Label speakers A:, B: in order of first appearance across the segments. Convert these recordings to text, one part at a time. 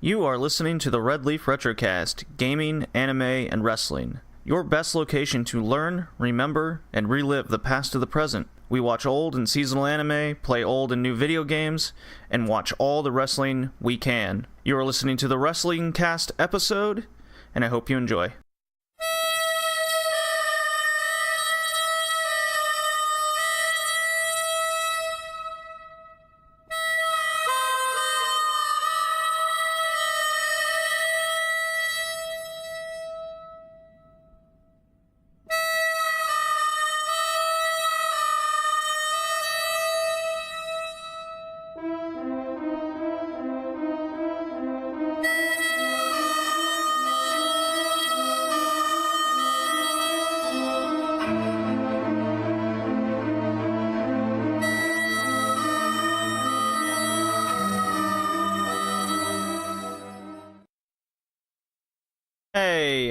A: You are listening to the Red Leaf Retrocast, gaming, anime, and wrestling. Your best location to learn, remember, and relive the past to the present. We watch old and seasonal anime, play old and new video games, and watch all the wrestling we can. You are listening to the Wrestling Cast episode, and I hope you enjoy.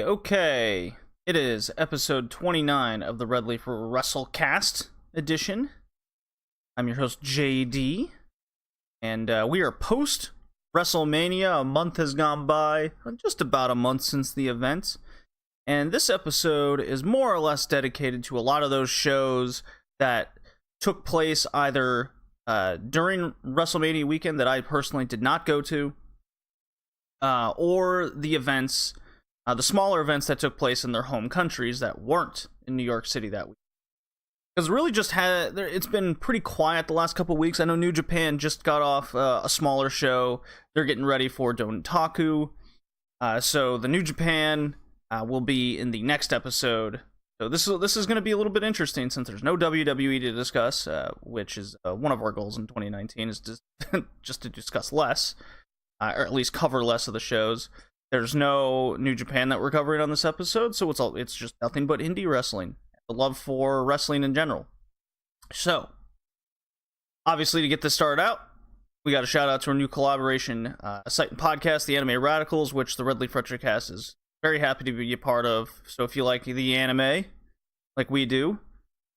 A: Okay, it is episode 29 of the Red Leaf Wrestlecast edition. I'm your host, JD, and we are post-WrestleMania. A month has gone by, just about a month since the event, and this episode is more or less dedicated to a lot of those shows that took place either during WrestleMania weekend that I personally did not go to, or the events... the smaller events that took place in their home countries that weren't in New York City that week. Because really it's been pretty quiet the last couple weeks. I know New Japan just got off a smaller show. They're getting ready for Dontaku. So the New Japan will be in the next episode. So this is going to be a little bit interesting since there's no WWE to discuss, which is one of our goals in 2019 is just to discuss less, or at least cover less of the shows. There's no New Japan that we're covering on this episode, so it's just nothing but indie wrestling. The love for wrestling in general. So, obviously, to get this started out, we got a shout out to our new collaboration site and podcast, the Anime Radicals, which the Red Leaf Retrocast is very happy to be a part of. So if you like the anime, like we do,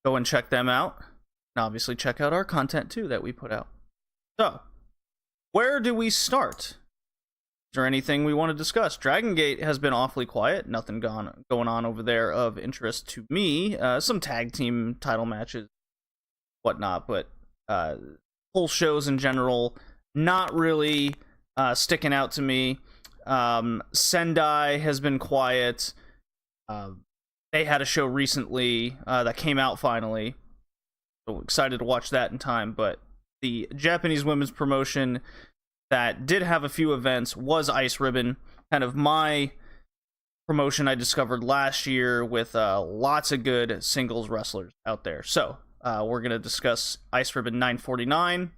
A: go and check them out. And obviously check out our content too that we put out. So, where do we start? Is there anything we want to discuss? Dragon Gate has been awfully quiet. Nothing going on over there of interest to me. Some tag team title matches, whatnot, but whole shows in general, not really sticking out to me. Sendai has been quiet. They had a show recently that came out finally. So excited to watch that in time, but the Japanese women's promotion that did have a few events was Ice Ribbon, kind of my promotion I discovered last year with lots of good singles wrestlers out there. So we're going to discuss Ice Ribbon 949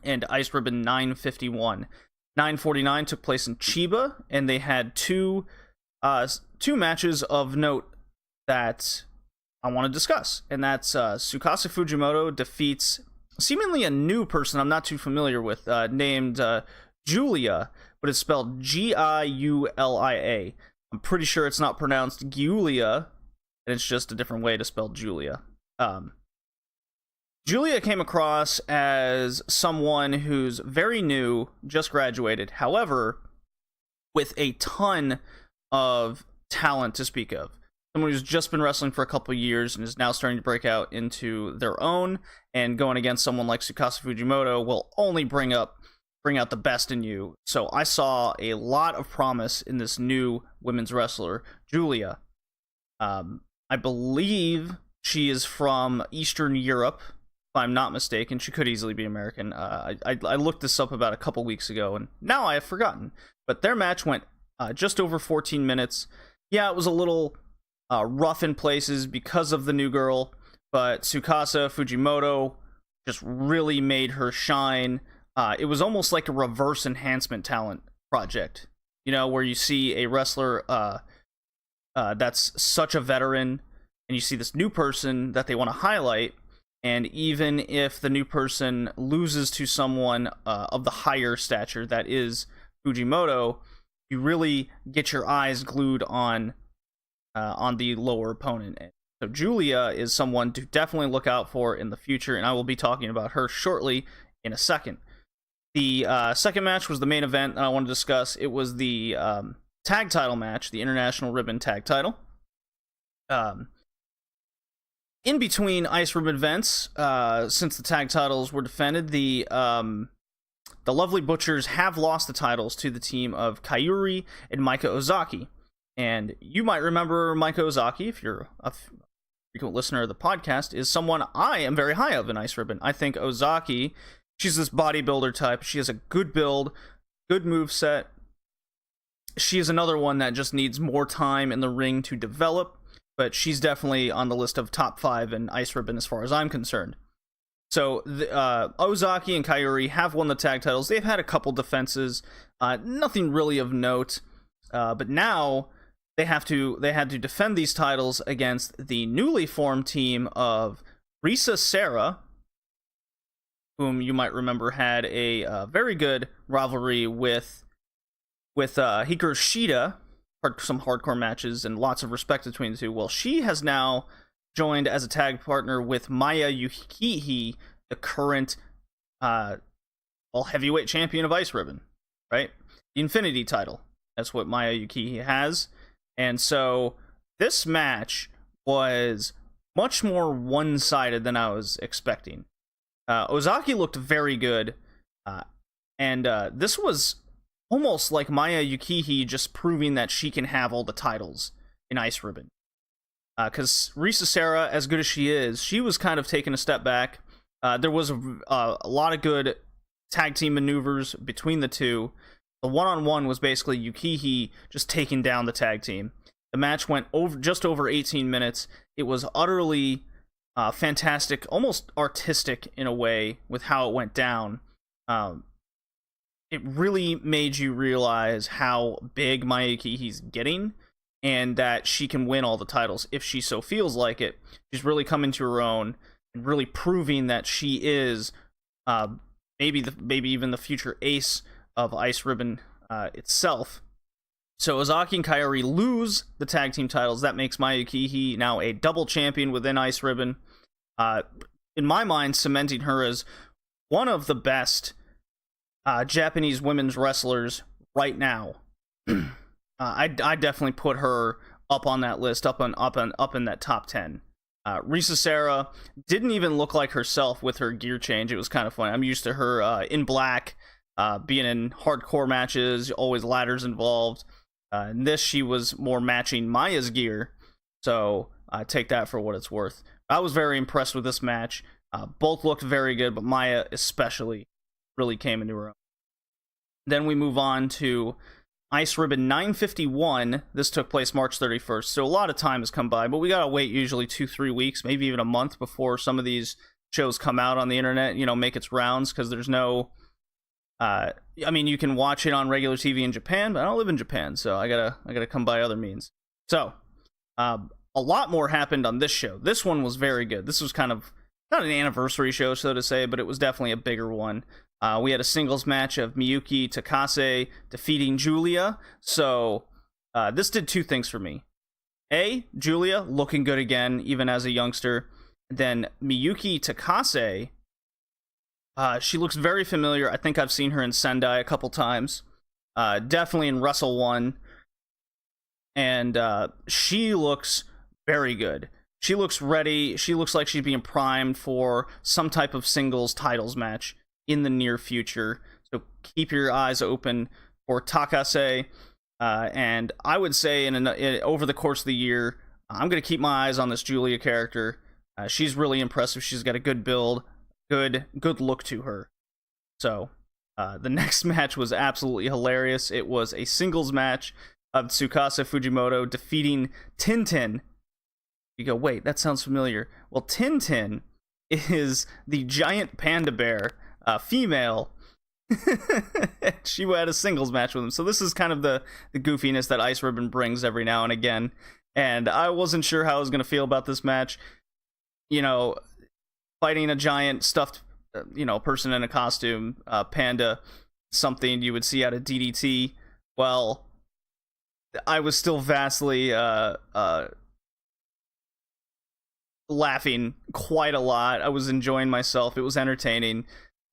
A: and Ice Ribbon 951. 949 took place in Chiba, and they had two matches of note that I want to discuss, and that's Tsukasa Fujimoto defeats seemingly a new person I'm not too familiar with, named Giulia, but it's spelled Giulia. I'm pretty sure it's not pronounced Giulia, and it's just a different way to spell Giulia. Giulia came across as someone who's very new, just graduated, however, with a ton of talent to speak of. Someone who's just been wrestling for a couple years and is now starting to break out into their own, and going against someone like Tsukasa Fujimoto will only bring out the best in you. So I saw a lot of promise in this new women's wrestler, Giulia. I believe she is from Eastern Europe, if I'm not mistaken. She could easily be American. I looked this up about a couple weeks ago, and now I have forgotten. But their match went just over 14 minutes. Yeah, it was a little rough in places because of the new girl, but Tsukasa Fujimoto just really made her shine. It was almost like a reverse enhancement talent project, where you see a wrestler that's such a veteran, and you see this new person that they want to highlight, and even if the new person loses to someone of the higher stature that is Fujimoto, you really get your eyes glued on the lower opponent. So Giulia is someone to definitely look out for in the future, and I will be talking about her shortly in a second. The second match was the main event that I want to discuss. It was the tag title match, the International Ribbon Tag Title. In between Ice Ribbon events, since the tag titles were defended, the Lovely Butchers have lost the titles to the team of Kairi and Maika Ozaki. And you might remember Maika Ozaki, if you're a frequent listener of the podcast, is someone I am very high of in Ice Ribbon. I think Ozaki, she's this bodybuilder type. She has a good build, good moveset. She is another one that just needs more time in the ring to develop, but she's definitely on the list of top 5 in Ice Ribbon as far as I'm concerned. So Ozaki and Kairi have won the tag titles. They've had a couple defenses, nothing really of note, but now they had to defend these titles against the newly formed team of Risa Sera, whom you might remember had a very good rivalry with Hikaru Shida, some hardcore matches and lots of respect between the two. Well, she has now joined as a tag partner with Maya Yukihi, the current heavyweight champion of Ice Ribbon, right? The Infinity title. That's what Maya Yukihi has. And so this match was much more one-sided than I was expecting. Ozaki looked very good, and this was almost like Maya Yukihi just proving that she can have all the titles in Ice Ribbon. Because Risa Sera, as good as she is, she was kind of taking a step back. There was a lot of good tag team maneuvers between the two. The one-on-one was basically Yukihi just taking down the tag team. The match went just over 18 minutes. It was utterly fantastic, almost artistic in a way with how it went down. It really made you realize how big Maya Yukihi's getting, and that she can win all the titles if she so feels like it. She's really coming to her own and really proving that she is maybe even the future ace of Ice Ribbon itself. So Ozaki and Kairi lose the tag team titles. That makes Maya Yukihi now a double champion within Ice Ribbon. In my mind, cementing her as one of the best Japanese women's wrestlers right now. I definitely put her up on that list, up in that top 10. Risa Sera didn't even look like herself with her gear change. It was kind of funny. I'm used to her in black, being in hardcore matches, always ladders involved. In this, she was more matching Maya's gear, so take that for what it's worth. I was very impressed with this match. Both looked very good, but Maya especially really came into her own. Then we move on to Ice Ribbon 951. This took place March 31st, so a lot of time has come by, but we gotta wait usually 2-3 weeks, maybe even a month before some of these shows come out on the internet, make its rounds, because there's no... you can watch it on regular TV in Japan, but I don't live in Japan, so I gotta come by other means. So, a lot more happened on this show. This one was very good. This was kind of not an anniversary show, so to say, but it was definitely a bigger one. We had a singles match of Miyuki Takase defeating Julia. So, this did two things for me. A, Julia looking good again, even as a youngster. Then Miyuki Takase, she looks very familiar. I think I've seen her in Sendai a couple times. Definitely in Wrestle 1. And she looks very good. She looks ready. She looks like she's being primed for some type of singles titles match in the near future. So keep your eyes open for Takase. And I would say over the course of the year, I'm going to keep my eyes on this Julia character. She's really impressive. She's got a good build, good look to her. So the next match was absolutely hilarious. It was a singles match of Tsukasa Fujimoto defeating Tintin. You go, wait, that sounds familiar. Well, Tintin is the giant panda bear, female. She had a singles match with him. So this is kind of the goofiness that Ice Ribbon brings every now and again. And I wasn't sure how I was going to feel about this match. Fighting a giant stuffed, person in a costume, panda, something you would see out of DDT. Well, I was still vastly laughing quite a lot. I was enjoying myself. It was entertaining.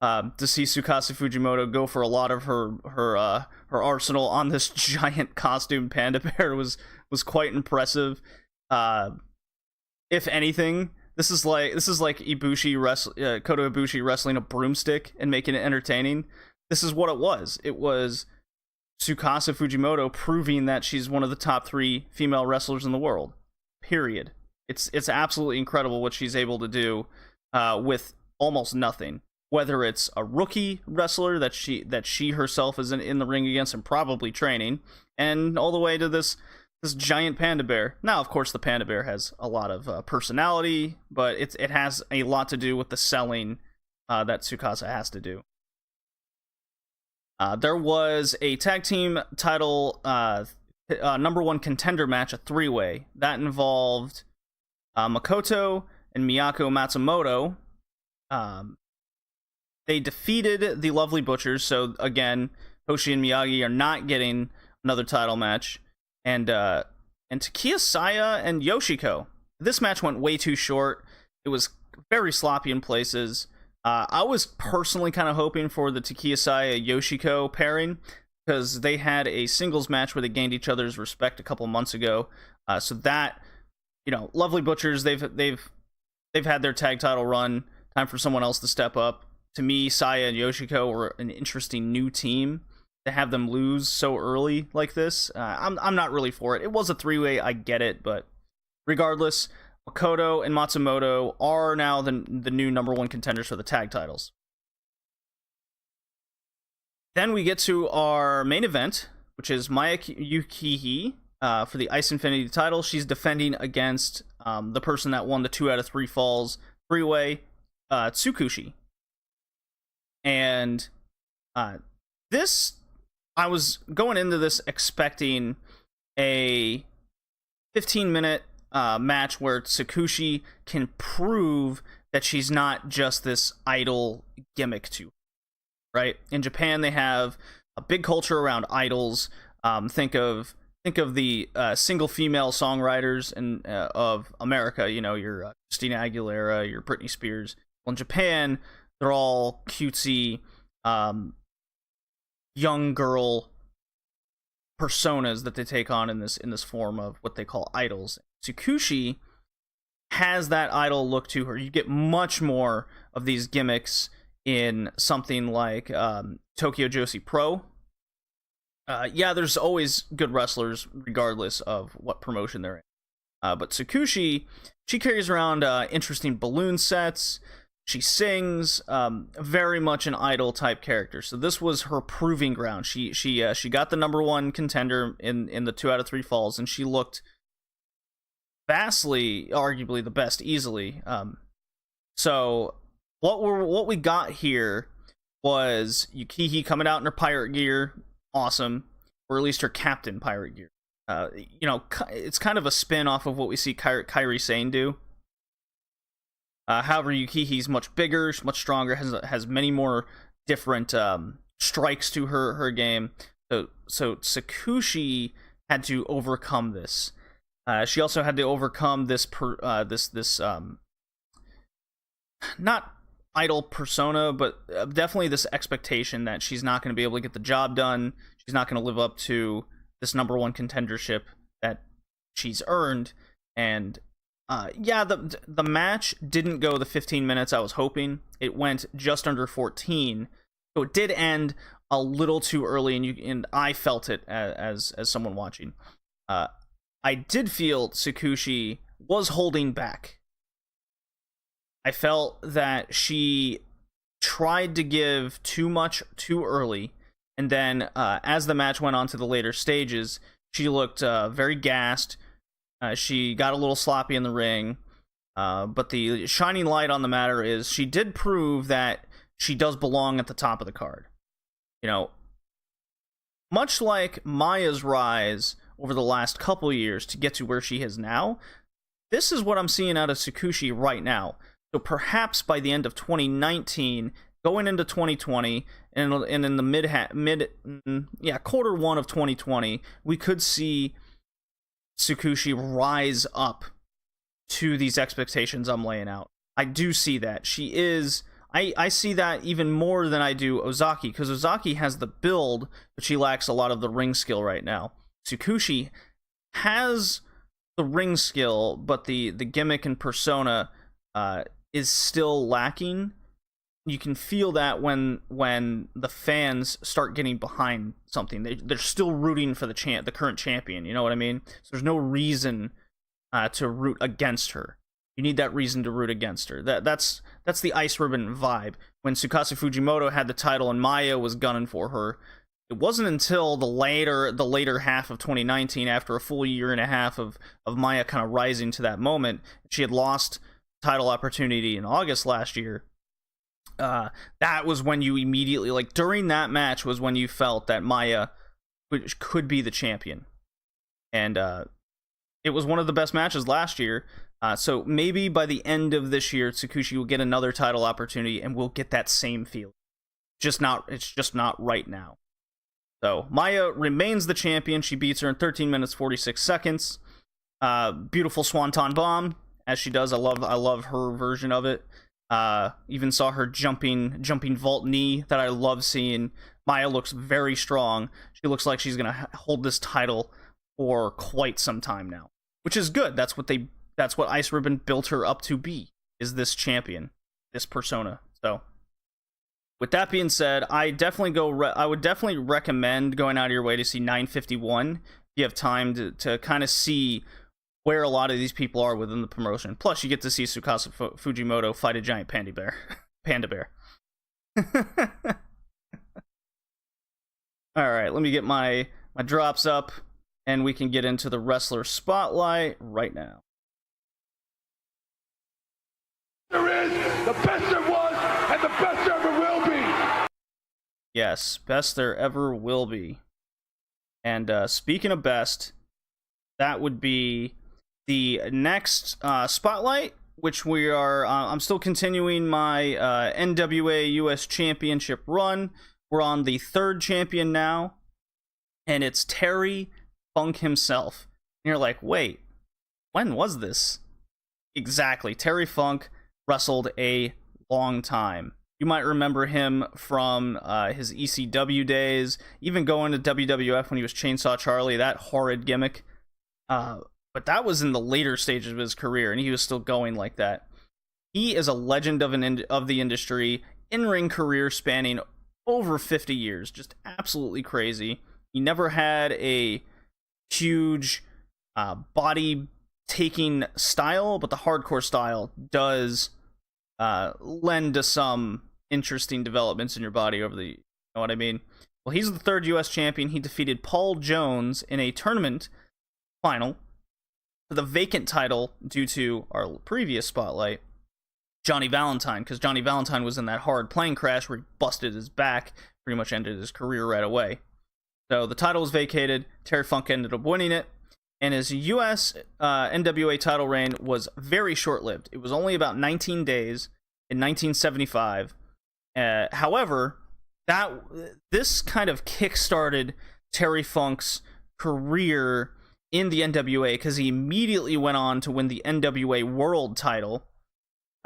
A: to see Tsukasa Fujimoto go for a lot of her arsenal on this giant costume panda bear was quite impressive. If anything, this is like Ibushi Kota Ibushi wrestling a broomstick and making it entertaining. This is what it was. It was Tsukasa Fujimoto proving that she's one of the top 3 female wrestlers in the world. Period. It's absolutely incredible what she's able to do with almost nothing. Whether it's a rookie wrestler that she herself is in the ring against and probably training, and all the way to this giant panda bear. Now, of course, the panda bear has a lot of personality, but it has a lot to do with the selling that Tsukasa has to do. There was a tag team title number 1 contender match, a 3-way that involved Makoto and Miyako Matsumoto. They defeated the Lovely Butchers, so again, Hoshi and Miyagi are not getting another title match. And Takeya Saya and Yoshiko. This match went way too short. It was very sloppy in places. I was personally kind of hoping for the Takeya Saya Yoshiko pairing, because they had a singles match where they gained each other's respect a couple months ago. So that, Lovely Butchers, they've had their tag title run. Time for someone else to step up. To me, Saya and Yoshiko were an interesting new team. To have them lose so early like this, I'm not really for it. It was a 3-way, I get it, but regardless, Makoto and Matsumoto are now the new number 1 contenders for the tag titles. Then we get to our main event, which is Maya Yukihi for the Ice Infinity title. She's defending against the person that won the 2 out of 3 falls 3-way, Tsukushi. And this, I was going into this expecting a 15-minute match where Tsukushi can prove that she's not just this idol gimmick to her, right? In Japan, they have a big culture around idols. Think of the single female songwriters of America. Your Christina Aguilera, your Britney Spears. Well, in Japan, they're all cutesy, young girl personas that they take on in this form of what they call idols. Tsukushi has that idol look to her. You get much more of these gimmicks in something like Tokyo Joshi Pro. There's always good wrestlers regardless of what promotion they're in. But Tsukushi, she carries around interesting balloon sets. She sings, very much an idol type character. So this was her proving ground. She got the number 1 contender in the 2 out of 3 falls, and she looked vastly, arguably the best, easily. So what we got here was Yukihi coming out in her pirate gear, awesome, or at least her captain pirate gear. It's kind of a spin off of what we see Kairi Sane do. However, Yukihi's much bigger, much stronger, has many more different strikes to her game. So Tsukushi had to overcome this. She also had to overcome this not idol persona, but definitely this expectation that she's not going to be able to get the job done. She's not going to live up to this number 1 contendership that she's earned. And the match didn't go the 15 minutes I was hoping. It went just under 14. So it did end a little too early, and I felt it as someone watching. I did feel Tsukushi was holding back. I felt that she tried to give too much too early, and then as the match went on to the later stages, she looked very gassed. She got a little sloppy in the ring, but the shining light on the matter is she did prove that she does belong at the top of the card. Much like Maya's rise over the last couple years to get to where she is now, this is what I'm seeing out of Tsukushi right now. So perhaps by the end of 2019, going into 2020, and in the quarter 1 of 2020, we could see Tsukushi rise up to these expectations I'm laying out. I do see that. She is I see that even more than I do Ozaki, because Ozaki has the build, but she lacks a lot of the ring skill right now. Tsukushi has the ring skill, but the gimmick and persona is still lacking. You can feel that when the fans start getting behind something, they're still rooting for the current champion. You know what I mean? So there's no reason to root against her. You need that reason to root against her. That's the Ice Ribbon vibe. When Tsukasa Fujimoto had the title and Maya was gunning for her, it wasn't until the later half of 2019, after a full year and a half of Maya kind of rising to that moment, she had lost title opportunity in August last year. That was when you immediately, like, during that match was when you felt that Maya could be the champion. And it was one of the best matches last year. So maybe by the end of this year, Tsukushi will get another title opportunity and we'll get that same feeling. It's just not right now. So Maya remains the champion. She beats her in 13 minutes 46 seconds. Beautiful Swanton Bomb, as she does. I love her version of it. Even saw her jumping vault knee that I love seeing. Maya looks very strong. She looks like she's gonna hold this title for quite some time now, which is good. That's what Ice Ribbon built her up to be, is this champion, this persona. So with that being said, I would definitely recommend going out of your way to see 951 if you have time to kind of see where a lot of these people are within the promotion. Plus, you get to see Tsukasa Fujimoto fight a giant panda bear. All right, let me get my drops up, and we can get into the wrestler spotlight right now.
B: There is the best there was, and the best there ever will be.
A: Yes, best there ever will be. And speaking of best, that would be the next spotlight, which we are. I'm still continuing my NWA US Championship run. We're on the third champion now, and it's Terry Funk himself. And you're like, wait, when was this? Exactly, Terry Funk wrestled a long time. You might remember him from his ECW days, even going to WWF when he was Chainsaw Charlie, that horrid gimmick. But that was in the later stages of his career, and he was still going like that. He is a legend of the industry, in-ring career spanning over 50 years, just absolutely crazy. He never had a huge body-taking style, but the hardcore style does lend to some interesting developments in your body over the, you know what I mean? Well, he's the third US champion. He defeated Paul Jones in a tournament final for the vacant title due to our previous spotlight, Johnny Valentine, because Johnny Valentine was in that hard plane crash where he busted his back, pretty much ended his career right away. So the title was vacated. Terry Funk ended up winning it, and his US NWA title reign was very short-lived. It was only about 19 days in 1975. However, this kind of kick-started Terry Funk's career in the NWA, because he immediately went on to win the NWA World title,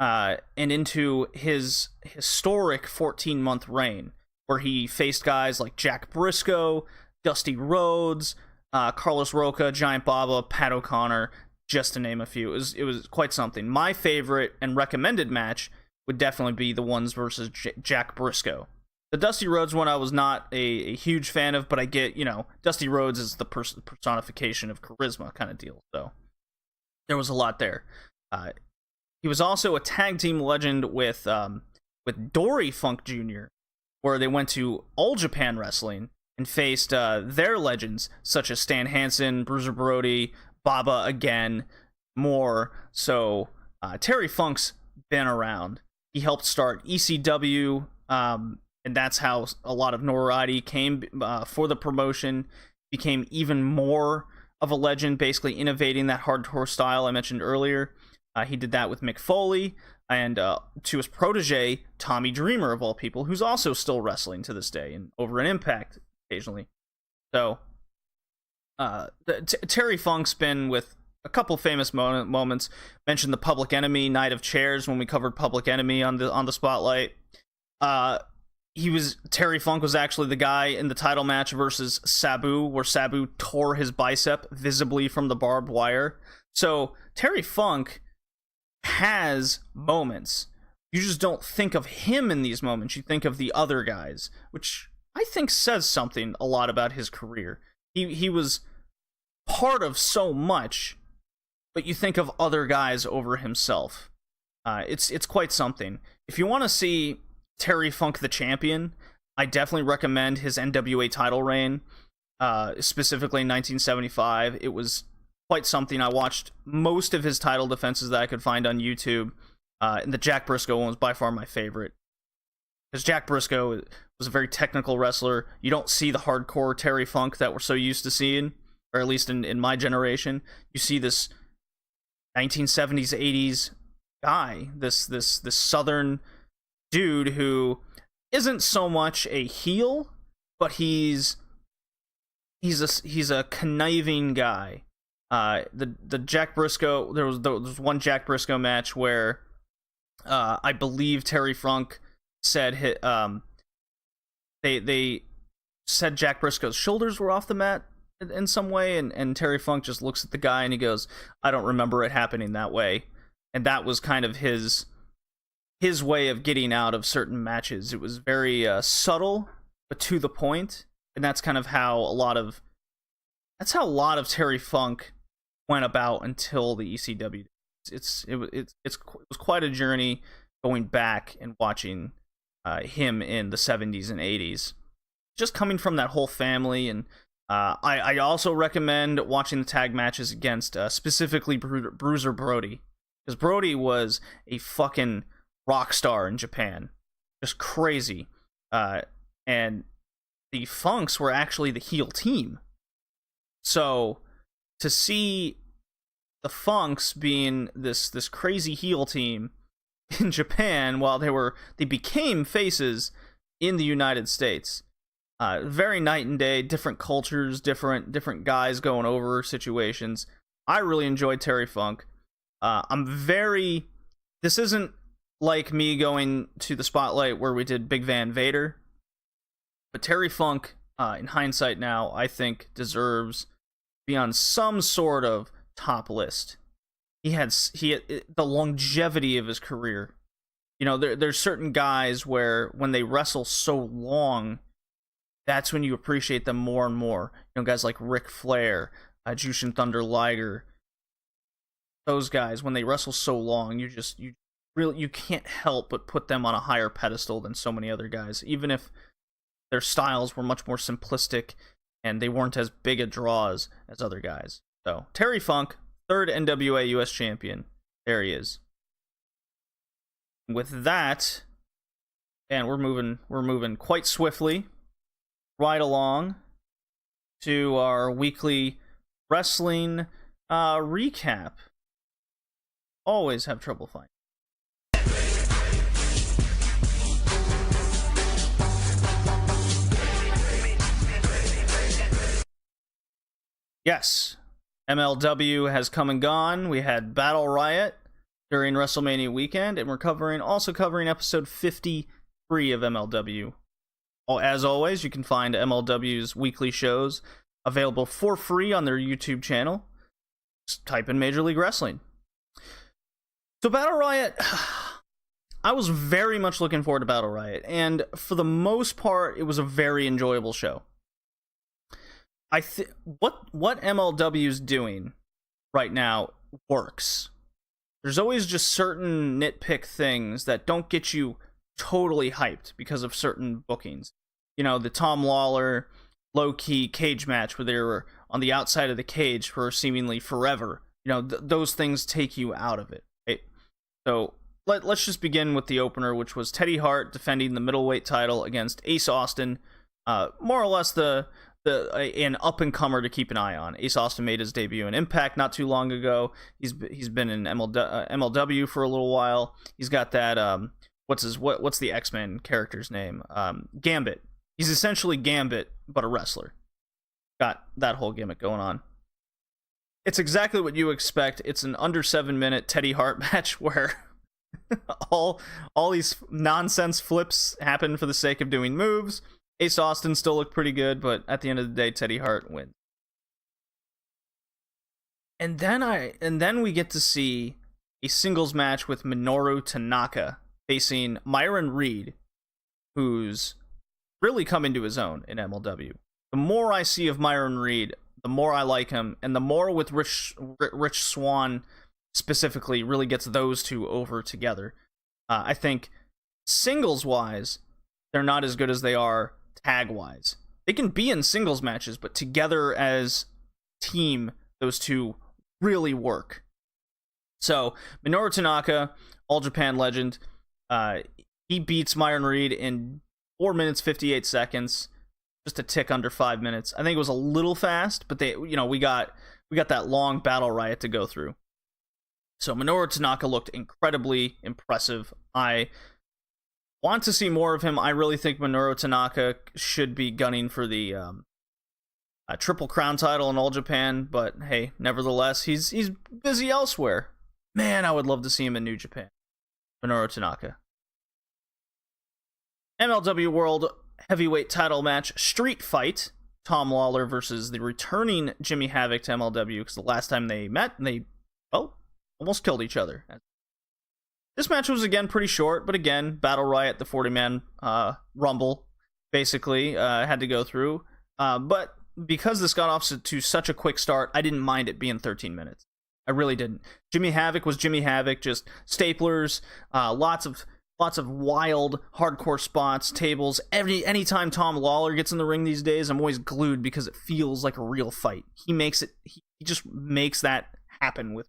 A: and into his historic 14-month reign, where he faced guys like Jack Briscoe, Dusty Rhodes, Carlos Roca, Giant Baba, Pat O'Connor, just to name a few. It was quite something. My favorite and recommended match would definitely be the ones versus Jack Briscoe. The Dusty Rhodes one I was not a huge fan of, but I get, Dusty Rhodes is the personification of charisma kind of deal, so there was a lot there. He was also a tag team legend with Dory Funk Jr., where they went to All Japan Wrestling and faced their legends, such as Stan Hansen, Bruiser Brody, Baba again, more. So Terry Funk's been around. He helped start ECW, and that's how a lot of notoriety came for the promotion. Became even more of a legend, basically innovating that hardcore style I mentioned earlier. He did that with Mick Foley, and to his protege, Tommy Dreamer, of all people, who's also still wrestling to this day, and over an Impact occasionally. So, Terry Funk's been with a couple famous moments. Mentioned the Public Enemy Night of Chairs when we covered Public Enemy on the Spotlight. Terry Funk was actually the guy in the title match versus Sabu, where Sabu tore his bicep visibly from the barbed wire. So Terry Funk has moments. You just don't think of him in these moments. You think of the other guys, which I think says something a lot about his career. He was part of so much, but you think of other guys over himself. It's quite something. If you want to see Terry Funk the champion, I definitely recommend his NWA title reign, specifically in 1975. It was quite something. I watched most of his title defenses that I could find on YouTube, and the Jack Briscoe one was by far my favorite. Because Jack Briscoe was a very technical wrestler. You don't see the hardcore Terry Funk that we're so used to seeing, or at least in my generation. You see this 1970s, 80s guy, this southern dude who isn't so much a heel, but he's a conniving guy. The Jack Briscoe, there was one Jack Briscoe match where I believe Terry Funk said they said Jack Briscoe's shoulders were off the mat in some way, and Terry Funk just looks at the guy and he goes, "I don't remember it happening that way." And that was kind of his way of getting out of certain matches. It was very subtle but to the point, and that's kind of how a lot of Terry Funk went about until the ECW. It was quite a journey going back and watching him in the 70s and 80s, just coming from that whole family. And I also recommend watching the tag matches against specifically Bruiser Brody, because Brody was a fucking rock star in Japan, just crazy. And the Funks were actually the heel team, so to see the Funks being this crazy heel team in Japan while they became faces in the United States, very night and day, different cultures, different guys going over situations. I really enjoyed Terry Funk. This isn't like me going to the Spotlight where we did Big Van Vader, but Terry Funk, in hindsight now, I think deserves to be on some sort of top list. He had the longevity of his career. You know, there's certain guys where when they wrestle so long, that's when you appreciate them more and more. You know, guys like Ric Flair, Jushin Thunder Liger. Those guys, when they wrestle so long, you can't help but put them on a higher pedestal than so many other guys, even if their styles were much more simplistic and they weren't as big a draws as other guys. So Terry Funk, third NWA US champion. There he is. With that, and we're moving quite swiftly right along to our weekly wrestling recap. Always have trouble finding. Yes, MLW has come and gone. We had Battle Riot during WrestleMania weekend, and we're also covering episode 53 of MLW. As always, you can find MLW's weekly shows available for free on their YouTube channel. Just type in Major League Wrestling. So Battle Riot, I was very much looking forward to Battle Riot, and for the most part, it was a very enjoyable show. What MLW's doing right now works. There's always just certain nitpick things that don't get you totally hyped because of certain bookings. You know, the Tom Lawler low-key cage match where they were on the outside of the cage for seemingly forever. You know, those things take you out of it. Right? So let's just begin with the opener, which was Teddy Hart defending the middleweight title against Ace Austin. More or less an up-and-comer to keep an eye on. Ace Austin made his debut in Impact not too long ago. He's been in MLW for a little while. He's got that what's the X-Men character's name? Gambit. He's essentially Gambit, but a wrestler. Got that whole gimmick going on. It's exactly what you expect. It's an under 7-minute Teddy Hart match where all these nonsense flips happen for the sake of doing moves. Ace Austin still looked pretty good, but at the end of the day, Teddy Hart wins. And then we get to see a singles match with Minoru Tanaka facing Myron Reed, who's really come into his own in MLW. The more I see of Myron Reed, the more I like him, and the more with Rich Swann specifically really gets those two over together. I think singles-wise, they're not as good as they are tag-wise. They can be in singles matches, but together as team, those two really work. So, Minoru Tanaka, All Japan legend, he beats Myron Reed in 4 minutes 58 seconds, just a tick under 5 minutes. I think it was a little fast, but we got that long battle riot to go through. So Minoru Tanaka looked incredibly impressive. I want to see more of him. I really think Minoru Tanaka should be gunning for the Triple Crown title in All Japan, but hey, nevertheless, he's busy elsewhere. Man, I would love to see him in New Japan. Minoru Tanaka. MLW World Heavyweight title match, Street Fight. Tom Lawler versus the returning Jimmy Havoc to MLW, because the last time they met, they, almost killed each other. This match was, again, pretty short, but again, Battle Riot, the 40-man Rumble, basically, had to go through. But because this got off to such a quick start, I didn't mind it being 13 minutes. I really didn't. Jimmy Havoc was Jimmy Havoc, just staplers, lots of wild, hardcore spots, tables. Anytime Tom Lawler gets in the ring these days, I'm always glued because it feels like a real fight. He just makes that happen with.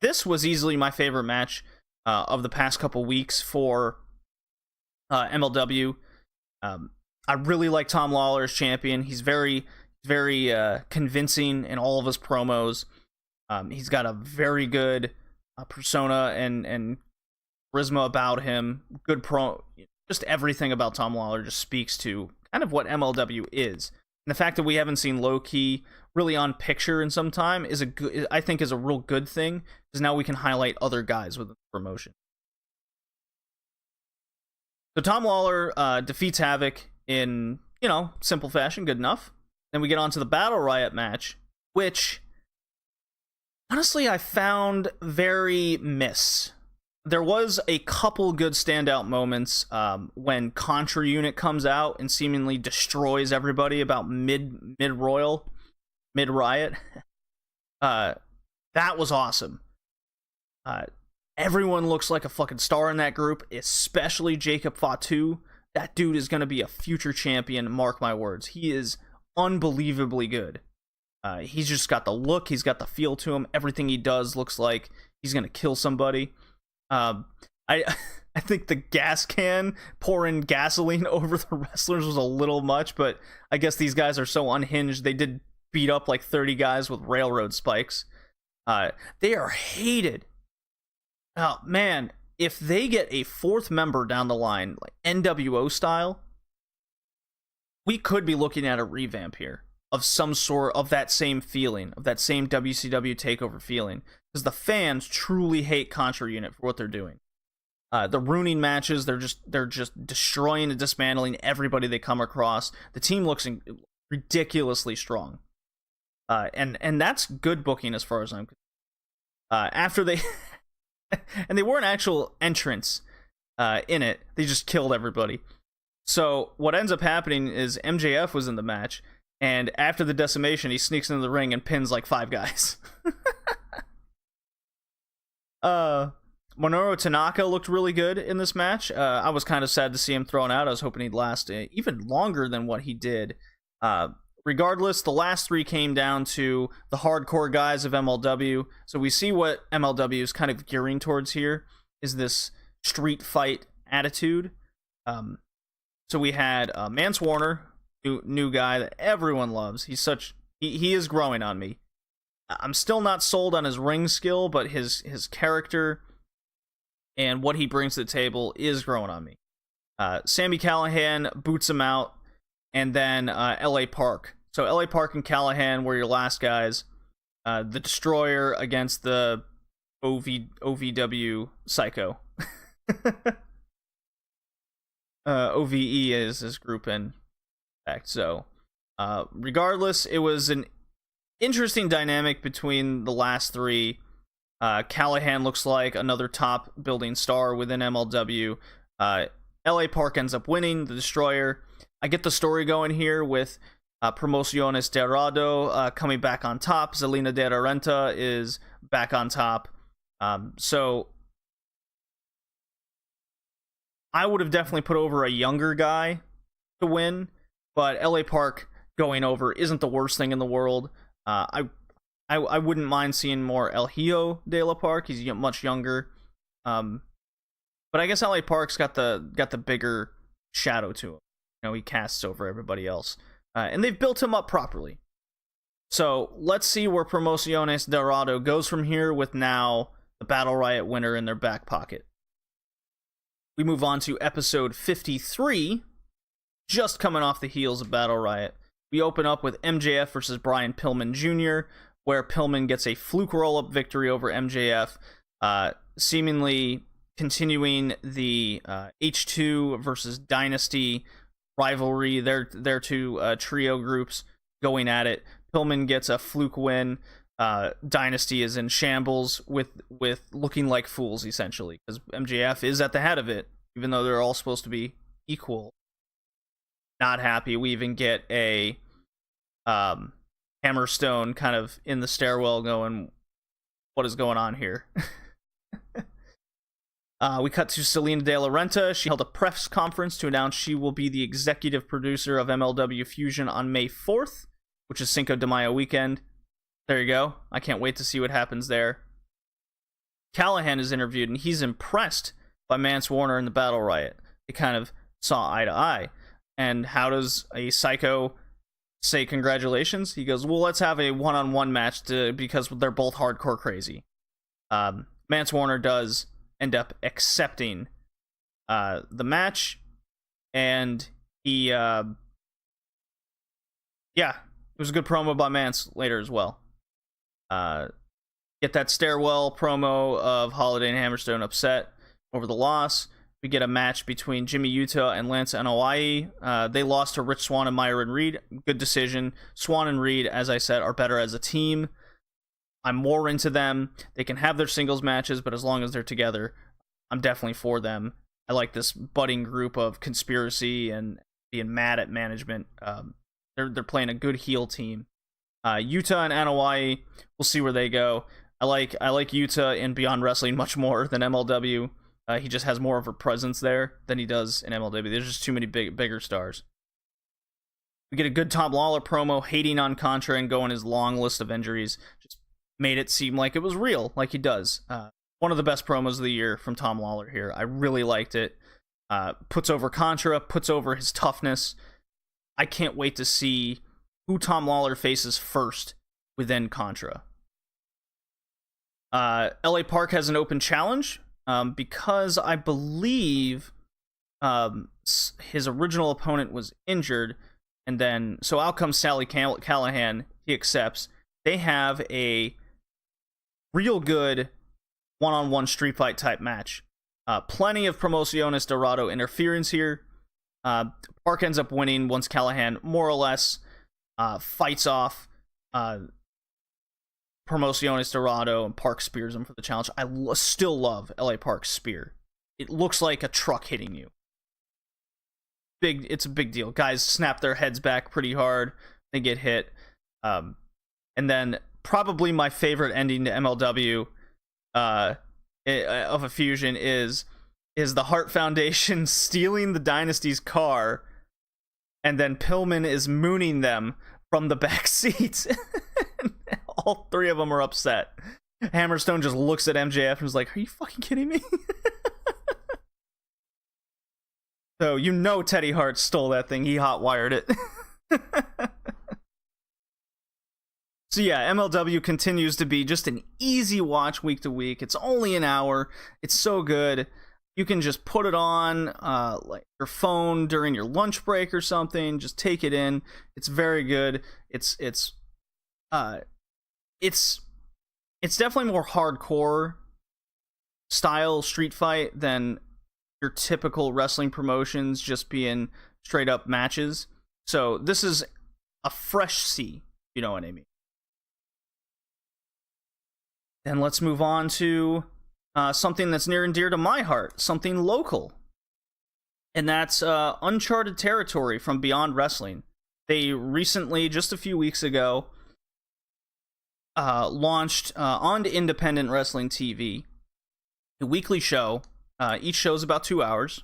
A: This was easily my favorite match of the past couple weeks for MLW. I really like Tom Lawler as champion. He's very convincing in all of his promos. He's got a very good persona and charisma about him. Good just everything about Tom Lawler just speaks to kind of what MLW is. And the fact that we haven't seen Low Key really on picture in some time I think is a real good thing, because now we can highlight other guys with the promotion. So Tom Lawler defeats Havoc in, simple fashion, good enough. Then we get on to the Battle Riot match, which honestly I found very miss. There was a couple good standout moments when Contra Unit comes out and seemingly destroys everybody about mid-Riot. That was awesome. Everyone looks like a fucking star in that group, especially Jacob Fatu. That dude is going to be a future champion, mark my words. He is unbelievably good. He's just got the look, he's got the feel to him. Everything he does looks like he's going to kill somebody. I think the gas can pouring gasoline over the wrestlers was a little much, but I guess these guys are so unhinged. They did beat up like 30 guys with railroad spikes. They are hated. Oh man, if they get a fourth member down the line, like NWO style, we could be looking at a revamp here of some sort of that same feeling, of that same WCW takeover feeling. Because the fans truly hate Contra Unit for what they're doing. The ruining matches, they're just destroying and dismantling everybody they come across. The team looks ridiculously strong, and that's good booking as far as I'm concerned. After they and they weren't actual entrants in it, they just killed everybody. So what ends up happening is MJF was in the match, and after the decimation, he sneaks into the ring and pins like 5 guys. Minoru Tanaka looked really good in this match. I was kind of sad to see him thrown out. I was hoping he'd last even longer than what he did. Regardless, the last 3 came down to the hardcore guys of MLW. So we see what MLW is kind of gearing towards here, is this street fight attitude. So we had Mance Warner, new guy that everyone loves. He is growing on me. I'm still not sold on his ring skill, but his character and what he brings to the table is growing on me. Sami Callihan boots him out, and then LA Park. So LA Park and Callahan were your last guys. The Destroyer against the OVW Psycho. OVE is his group in fact. So, regardless, it was an interesting dynamic between the last three. Callahan looks like another top building star within MLW. LA Park ends up winning the Destroyer. I get the story going here with Promociones Dorado coming back on top. Zelina de la Renta is back on top. So I would have definitely put over a younger guy to win, but LA Park going over isn't the worst thing in the world. I wouldn't mind seeing more El Hijo de la Park. He's much younger. But I guess LA Park's got the bigger shadow to him. You know, he casts over everybody else. And they've built him up properly. So let's see where Promociones Dorado goes from here with now the Battle Riot winner in their back pocket. We move on to episode 53, just coming off the heels of Battle Riot. We open up with MJF versus Brian Pillman Jr., where Pillman gets a fluke roll-up victory over MJF, seemingly continuing the H2 versus Dynasty rivalry. Their two trio groups going at it. Pillman gets a fluke win. Dynasty is in shambles with looking like fools, essentially, because MJF is at the head of it, even though they're all supposed to be equal. Not happy. We even get a Hammerstone kind of in the stairwell going, what is going on here? We cut to Zelina de la Renta. She held a press conference to announce she will be the executive producer of MLW Fusion on May 4th, which is Cinco de Mayo weekend. There you go. I can't wait to see what happens there. Callahan is interviewed, and he's impressed by Mance Warner in the Battle Riot. They kind of saw eye to eye. And how does a Psycho say congratulations? He goes, well, let's have a one-on-one match because they're both hardcore crazy. Mance Warner does end up accepting the match, and he it was a good promo by Mance later as well. Get that stairwell promo of Holiday and Hammerstone upset over the loss. We get a match between Jimmy Utah and Lance Anoa'i. They lost to Rich Swann and Myron Reed. Good decision. Swann and Reed, as I said, are better as a team. I'm more into them. They can have their singles matches, but as long as they're together, I'm definitely for them. I like this budding group of conspiracy and being mad at management. They're playing a good heel team. Utah and Anoa'i, we'll see where they go. I like Utah in Beyond Wrestling much more than MLW. He just has more of a presence there than he does in MLW. There's just too many bigger stars. We get a good Tom Lawler promo hating on Contra and going his long list of injuries. Just made it seem like it was real, like he does. One of the best promos of the year from Tom Lawler here. I really liked it. Puts over Contra, puts over his toughness. I can't wait to see who Tom Lawler faces first within Contra. LA Park has an open challenge. Because I believe his original opponent was injured, and then so out comes Sally Callahan. He accepts. They have a real good one-on-one street fight type match. Plenty of Promociones Dorado interference here. Park ends up winning once Callahan more or less fights off Promociones Dorado, and Park spears him for the challenge. I still love LA Park's spear. It looks like a truck hitting you. It's a big deal. Guys snap their heads back pretty hard. They get hit. And then probably my favorite ending to MLW of a fusion is the Hart Foundation stealing the Dynasty's car, and then Pillman is mooning them from the back seats. All three of them are upset. Hammerstone just looks at MJF and is like, are you fucking kidding me? So you know Teddy Hart stole that thing. He hotwired it. So yeah, MLW continues to be just an easy watch week to week. It's only an hour. It's so good. You can just put it on like your phone during your lunch break or something. Just take it in. It's very good. It's it's definitely more hardcore style street fight than your typical wrestling promotions just being straight up matches. So this is a fresh see, you know what I mean. Then let's move on to something that's near and dear to my heart, something local. And that's Uncharted territory from Beyond Wrestling. They recently, just a few weeks ago, launched on Independent Wrestling TV, a weekly show. Each show is about 2 hours.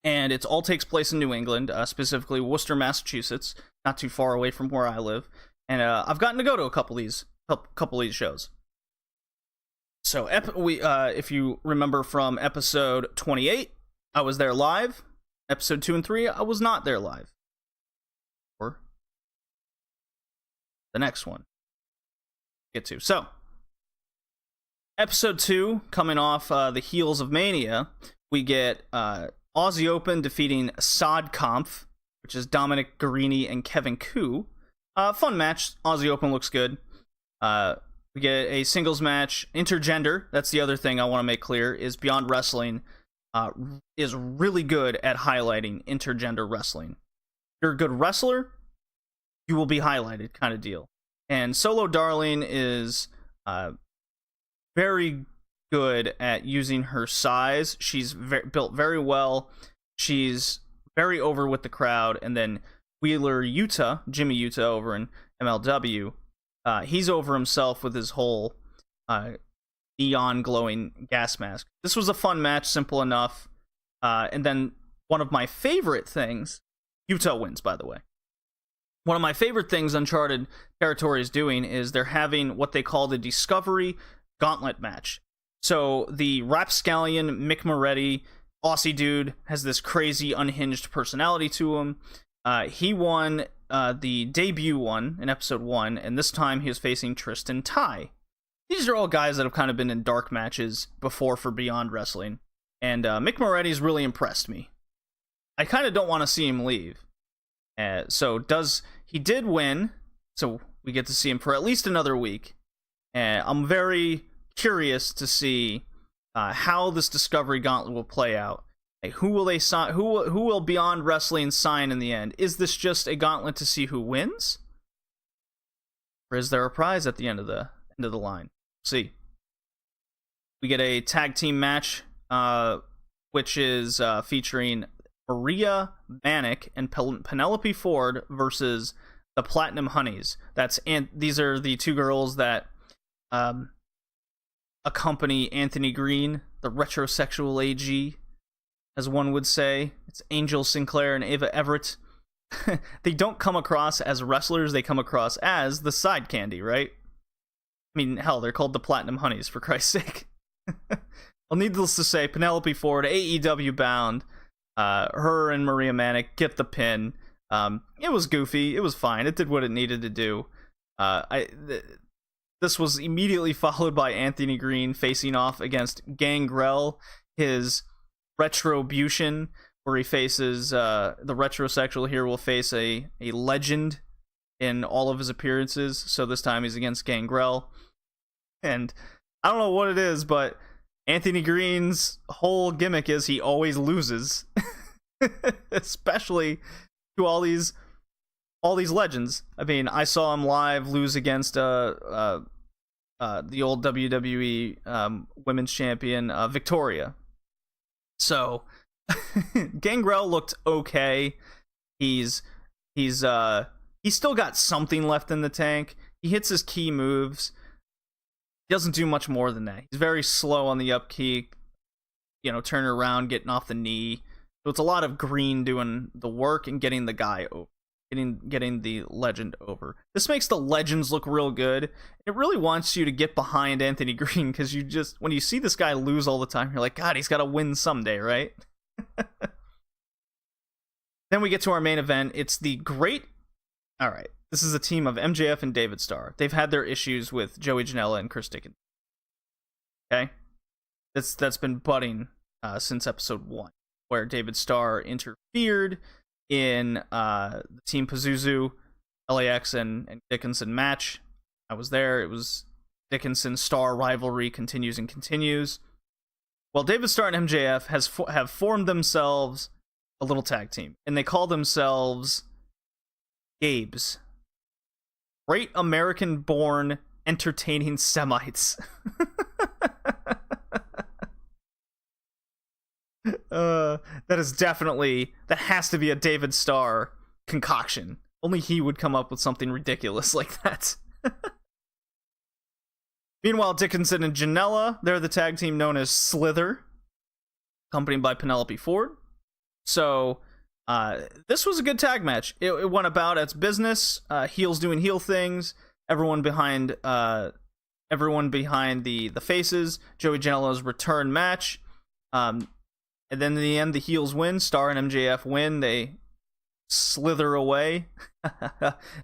A: And it all takes place in New England, specifically Worcester, Massachusetts, not too far away from where I live. And I've gotten to go to a couple of these shows. So if you remember from episode 28, I was there live. Episode 2 and 3, I was not there live. Or the next one. Get to. So, episode 2, coming off the heels of Mania, we get Aussie Open defeating Sod Kampf, which is Dominic Guarini and Kevin Koo. Fun match. Aussie Open looks good. We get a singles match. Intergender, that's the other thing I want to make clear, is Beyond Wrestling is really good at highlighting intergender wrestling. If you're a good wrestler, you will be highlighted, kind of deal. And Solo Darling is very good at using her size. She's built very well. She's very over with the crowd. And then Wheeler Yuta, Jimmy Yuta over in MLW, he's over himself with his whole neon glowing gas mask. This was a fun match, simple enough. And then one of my favorite things, Yuta wins, by the way. One of my favorite things Uncharted Territory is doing is they're having what they call the Discovery Gauntlet match. So the rapscallion Mick Moretti, Aussie dude, has this crazy unhinged personality to him. He won the debut one in episode 1, and this time he was facing Tristan Tai. These are all guys that have kind of been in dark matches before for Beyond Wrestling, and Mick Moretti's really impressed me. I kind of don't want to see him leave. He did win, so we get to see him for at least another week. I'm very curious to see how this Discovery Gauntlet will play out. Who will they sign? Who will Beyond Wrestling sign in the end? Is this just a gauntlet to see who wins, or is there a prize at the end of the line? See, we get a tag team match, which is featuring Maria Manic and Penelope Ford versus the Platinum Honeys. These are the two girls that accompany Anthony Green, the retrosexual AG, as one would say. It's Angel Sinclair and Ava Everett. They don't come across as wrestlers, they come across as the side candy, right? I mean, hell, they're called the Platinum Honeys, for Christ's sake. Well, needless to say, Penelope Ford, AEW bound, her and Maria Manic get the pin. It was goofy, it was fine, it did what it needed to do. This was immediately followed by Anthony Green facing off against Gangrel, his Retribution, where he faces the retrosexual here will face a legend in all of his appearances. So this time he's against Gangrel, and I don't know what it is, but Anthony Green's whole gimmick is he always loses, especially to all these legends. I mean, I saw him live lose against the old WWE women's champion Victoria. So Gangrel looked okay. He's still got something left in the tank. He hits his key moves. He doesn't do much more than that. He's very slow on the upkeep, turning around, getting off the knee. So it's a lot of Green doing the work and getting the guy over, getting the legend over. This makes the legends look real good. It really wants you to get behind Anthony Green, because when you see this guy lose all the time, you're like, God, he's got to win someday, right? Then we get to our main event. It's the great... Alright, this is a team of MJF and David Starr. They've had their issues with Joey Janela and Chris Dickinson. Okay? That's been budding since episode 1, where David Starr interfered in the Team Pazuzu, LAX, and Dickinson match. I was there. It was Dickinson Star rivalry continues and continues. Well, David Starr and MJF have formed themselves a little tag team, and they call themselves Gabes. Great American-born entertaining Semites. That has to be a David Starr concoction. Only he would come up with something ridiculous like that. Meanwhile, Dickinson and Janela, they're the tag team known as Slither, accompanied by Penelope Ford. So, this was a good tag match. It went about its business, heels doing heel things, everyone behind the faces, Joey Janela's return match, and then in the end, the heels win, Starr and MJF win, they slither away.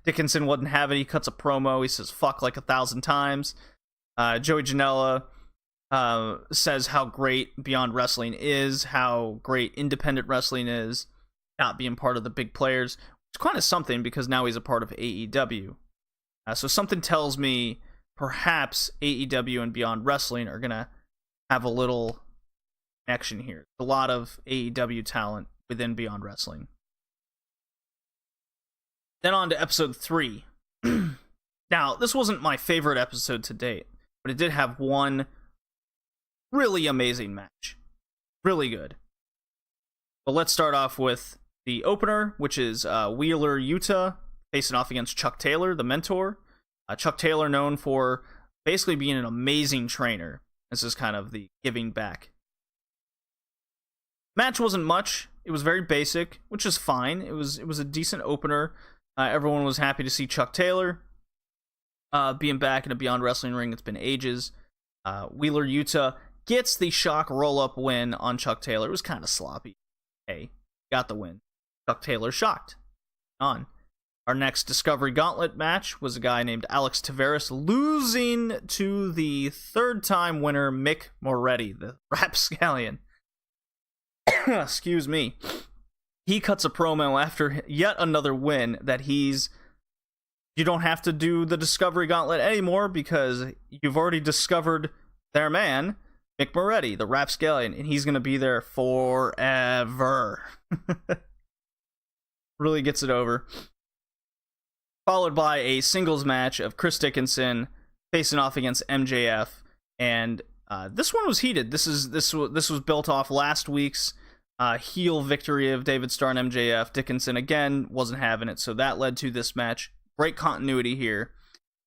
A: Dickinson wouldn't have it, he cuts a promo, he says fuck like 1,000 times. Joey Janela says how great Beyond Wrestling is, how great independent wrestling is, not being part of the big players. It's kind of something because now he's a part of AEW. So something tells me perhaps AEW and Beyond Wrestling are going to have a little connection here. A lot of AEW talent within Beyond Wrestling. Then on to episode 3. Now, this wasn't my favorite episode to date, but it did have one really amazing match. Really good. But let's start off with the opener, which is Wheeler Yuta facing off against Chuck Taylor, the mentor. Chuck Taylor known for basically being an amazing trainer. This is kind of the giving back. Match wasn't much. It was very basic, which is fine. It was a decent opener. Everyone was happy to see Chuck Taylor being back in a Beyond Wrestling ring. It's been ages. Wheeler Yuta gets the shock roll-up win on Chuck Taylor. It was kind of sloppy. Hey, got the win. Chuck Taylor shocked. On. Our next Discovery Gauntlet match was a guy named Alex Tavares losing to the third-time winner Mick Moretti, the rapscallion. Excuse me. He cuts a promo after yet another win that you don't have to do the Discovery Gauntlet anymore because you've already discovered their man, Mick Moretti, the rapscallion, and he's going to be there forever. Really gets it over. Followed by a singles match of Chris Dickinson facing off against MJF, and this one was heated. This was built off last week's heel victory of David Starr and MJF. Dickinson again wasn't having it, so that led to this match. Great continuity here,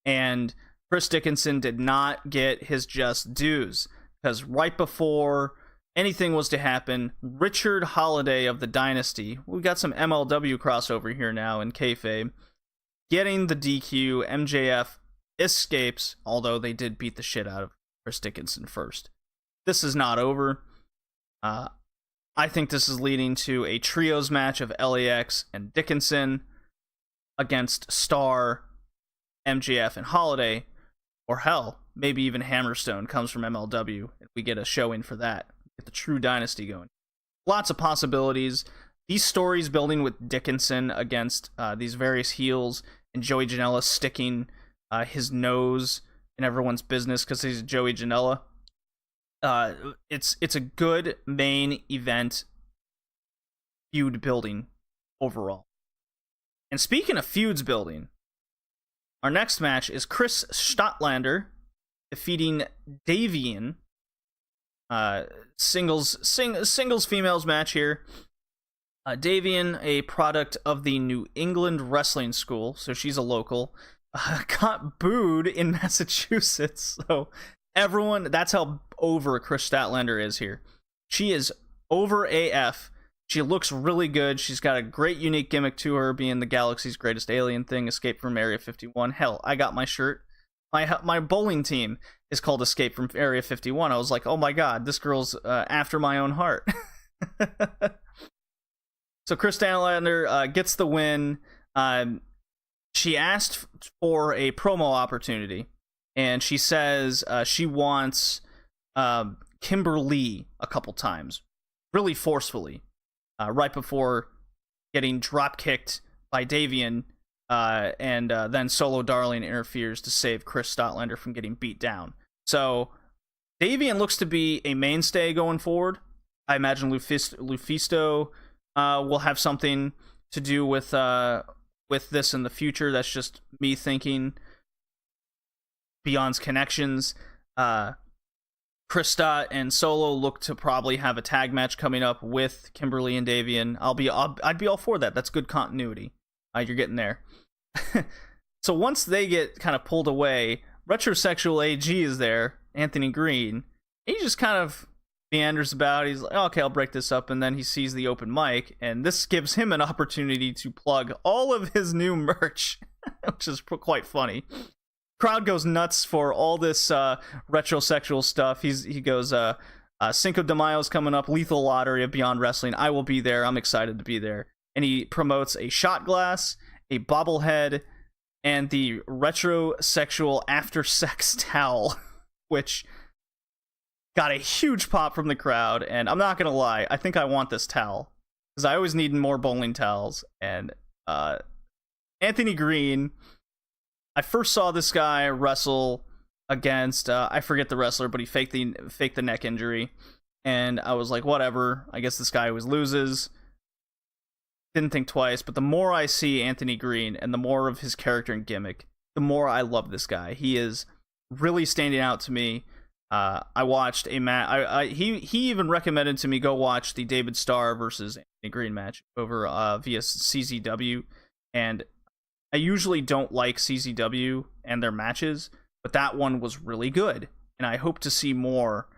A: and Chris Dickinson did not get his just dues because right before anything was to happen, Richard Holiday of the Dynasty, we got some MLW crossover here now in kayfabe, getting the DQ. MJF escapes, although they did beat the shit out of Chris Dickinson first. This is not over. I think this is leading to a trios match of LAX and Dickinson against Starr, MJF, and Holiday, or hell, maybe even Hammerstone comes from MLW, and we get a showing for that. Get the true dynasty going. Lots of possibilities. These stories building with Dickinson against these various heels, and Joey Janela sticking his nose in everyone's business because he's Joey Janela. It's a good main event feud building overall. And speaking of feuds building, our next match is Chris Statlander defeating Davian. Singles females match here. Davian, a product of the New England Wrestling School, so she's a local, got booed in Massachusetts. So everyone, that's how over Chris Statlander is here. She is over AF. She looks really good. She's got a great unique gimmick to her, being the galaxy's greatest alien thing, Escape from Area 51. Hell, I got my shirt. My bowling team is called Escape from Area 51. I was like, oh my god, this girl's after my own heart. So Chris Statlander gets the win. She asked for a promo opportunity, and she says she wants Kimberly a couple times, really forcefully, right before getting drop kicked by Davian and then Solo Darling interferes to save Chris Statlander from getting beat down. So Davian looks to be a mainstay going forward. I imagine Lufisto will have something to do with this in the future. That's just me thinking. Beyond's connections. Chris Stott and Solo look to probably have a tag match coming up with Kimberly and Davian. I'd be all for that. That's good continuity. You're getting there. So once they get kind of pulled away, Retrosexual AG is there, Anthony Green. He just kind of meanders about. He's like, okay, I'll break this up, and then he sees the open mic, and this gives him an opportunity to plug all of his new merch, which is quite funny. Crowd goes nuts for all this retrosexual stuff. He goes, Cinco de Mayo's coming up, Lethal Lottery of Beyond Wrestling. I will be there. I'm excited to be there. And he promotes a shot glass, a bobblehead, and the retrosexual after sex towel, which got a huge pop from the crowd. And I'm not gonna lie, I think I want this towel because I always need more bowling towels. And Anthony Green, I first saw this guy wrestle against I forget the wrestler, but he faked the neck injury, and I was like, whatever. I guess this guy always loses. Didn't think twice, but the more I see Anthony Green and the more of his character and gimmick, the more I love this guy. He is really standing out to me. I watched a match. He even recommended to me go watch the David Starr versus Anthony Green match over via CZW, and I usually don't like CZW and their matches, but that one was really good, and I hope to see more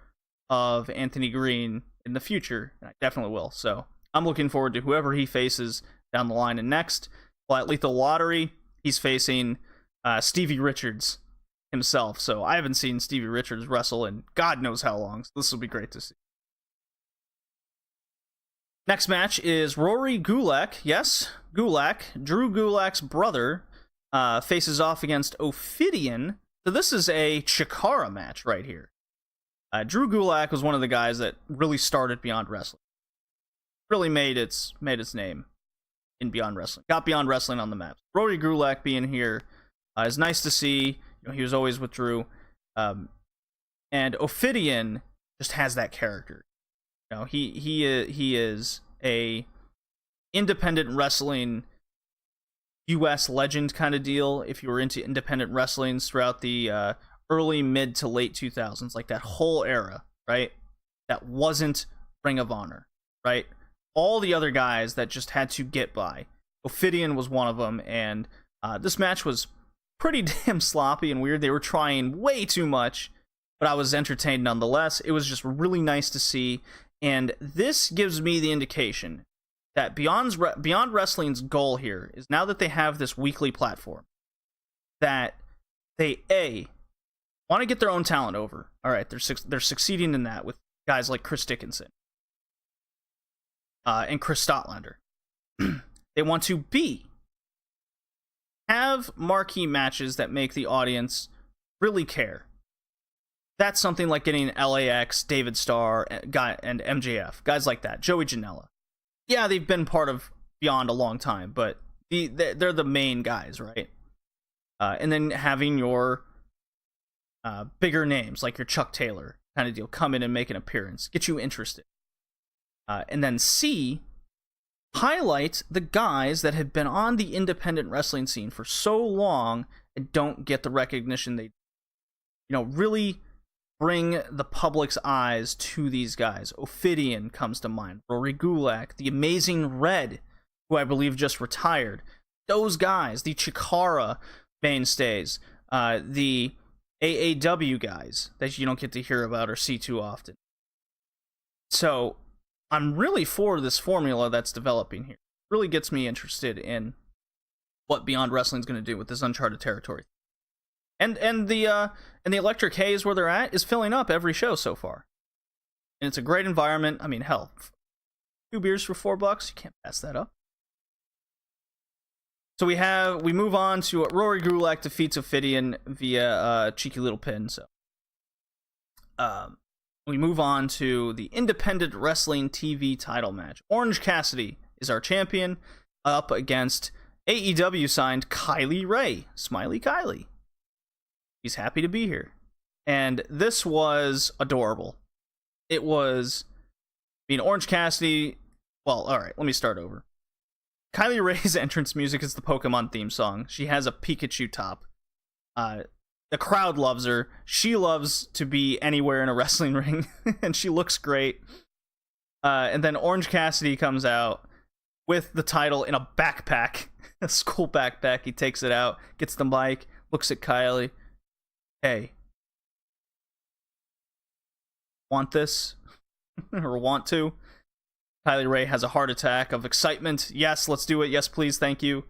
A: of Anthony Green in the future, and I definitely will. So I'm looking forward to whoever he faces down the line. And next, well, at Lethal Lottery, he's facing Stevie Richards himself. So I haven't seen Stevie Richards wrestle in God knows how long, so this will be great to see. Next match is Rory Gulak. Yes, Gulak. Drew Gulak's brother faces off against Ophidian. So this is a Chikara match right here. Drew Gulak was one of the guys that really started Beyond Wrestling. Really made its name in Beyond Wrestling. Got Beyond Wrestling on the map. Rory Gulak being here is nice to see. You know, he was always with Drew. And Ophidian just has that character. You know, he is a independent wrestling US legend kind of deal. If you were into independent wrestlings throughout the early, mid to late 2000s, like that whole era, right? That wasn't Ring of Honor, right? All the other guys that just had to get by. Ophidian was one of them, and this match was pretty damn sloppy and weird. They were trying way too much, but I was entertained nonetheless. It was just really nice to see. And this gives me the indication that Beyond Wrestling's goal here is, now that they have this weekly platform, that they want to get their own talent over. All right, they're succeeding in that with guys like Chris Dickinson and Chris Statlander. They want to have marquee matches that make the audience really care. That's something like getting LAX, David Starr, and MJF. Guys like that. Joey Janela. Yeah, they've been part of Beyond a long time, but they're the main guys, right? And then having your bigger names, like your Chuck Taylor kind of deal, come in and make an appearance. Get you interested. And then highlight the guys that have been on the independent wrestling scene for so long and don't get the recognition they, really bring the public's eyes to these guys. Ophidian comes to mind. Rory Gulak, the Amazing Red, who I believe just retired. Those guys, the Chikara mainstays, the AAW guys that you don't get to hear about or see too often. So I'm really for this formula that's developing here. It really gets me interested in what Beyond Wrestling is going to do with this Uncharted territory. And the Electric Haze where they're at is filling up every show so far. And it's a great environment. I mean, hell, 2 beers for $4, you can't pass that up. So we move on to Rory Gulak defeats Ophidian via cheeky little pin. So we move on to the Independent Wrestling TV title match. Orange Cassidy is our champion, up against AEW signed Kylie Ray, Smiley Kylie. He's happy to be here. And this was adorable. It was, Orange Cassidy, well, alright, let me start over. Kylie Ray's entrance music is the Pokemon theme song. She has a Pikachu top. The crowd loves her. She loves to be anywhere in a wrestling ring, and she looks great. And then Orange Cassidy comes out with the title in a backpack, a school backpack. He takes it out, gets the mic, looks at Kylie. Hey, want this? Or want to? Kylie Ray has a heart attack of excitement. Yes, let's do it. Yes, please. Thank you.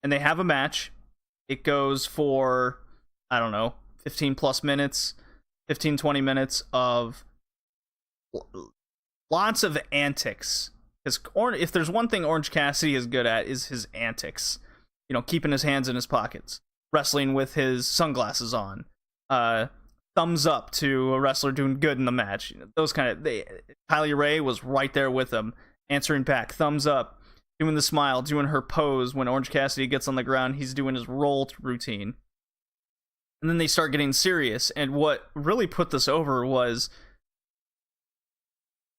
A: And they have a match. It goes for, I don't know, 15 plus minutes, 15, 20 minutes of lots of antics. Because if there's one thing Orange Cassidy is good at, is his antics. Keeping his hands in his pockets, wrestling with his sunglasses on, thumbs up to a wrestler doing good in the match. Those kind of... Kylie Ray was right there with him, answering back, thumbs up, doing the smile, doing her pose. When Orange Cassidy gets on the ground, he's doing his roll routine. And then they start getting serious, and what really put this over was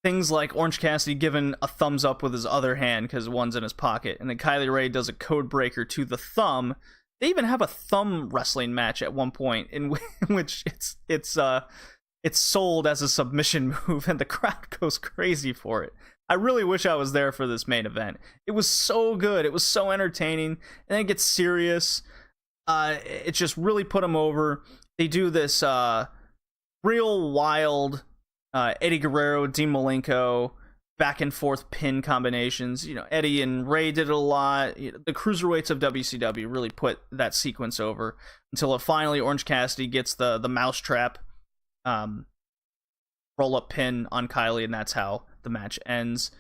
A: things like Orange Cassidy giving a thumbs up with his other hand because one's in his pocket, and then Kylie Ray does a code breaker to the thumb. They even have a thumb wrestling match at one point in which it's sold as a submission move, and the crowd goes crazy for it. I really wish I was there for this main event. It was so good. It was so entertaining, and then it gets serious. It just really put them over. They do this real wild Eddie Guerrero, Dean Malenko back and forth pin combinations. Eddie and Ray did it a lot. The cruiserweights of WCW really put that sequence over until finally Orange Cassidy gets the mousetrap roll up pin on Kylie, and that's how the match ends.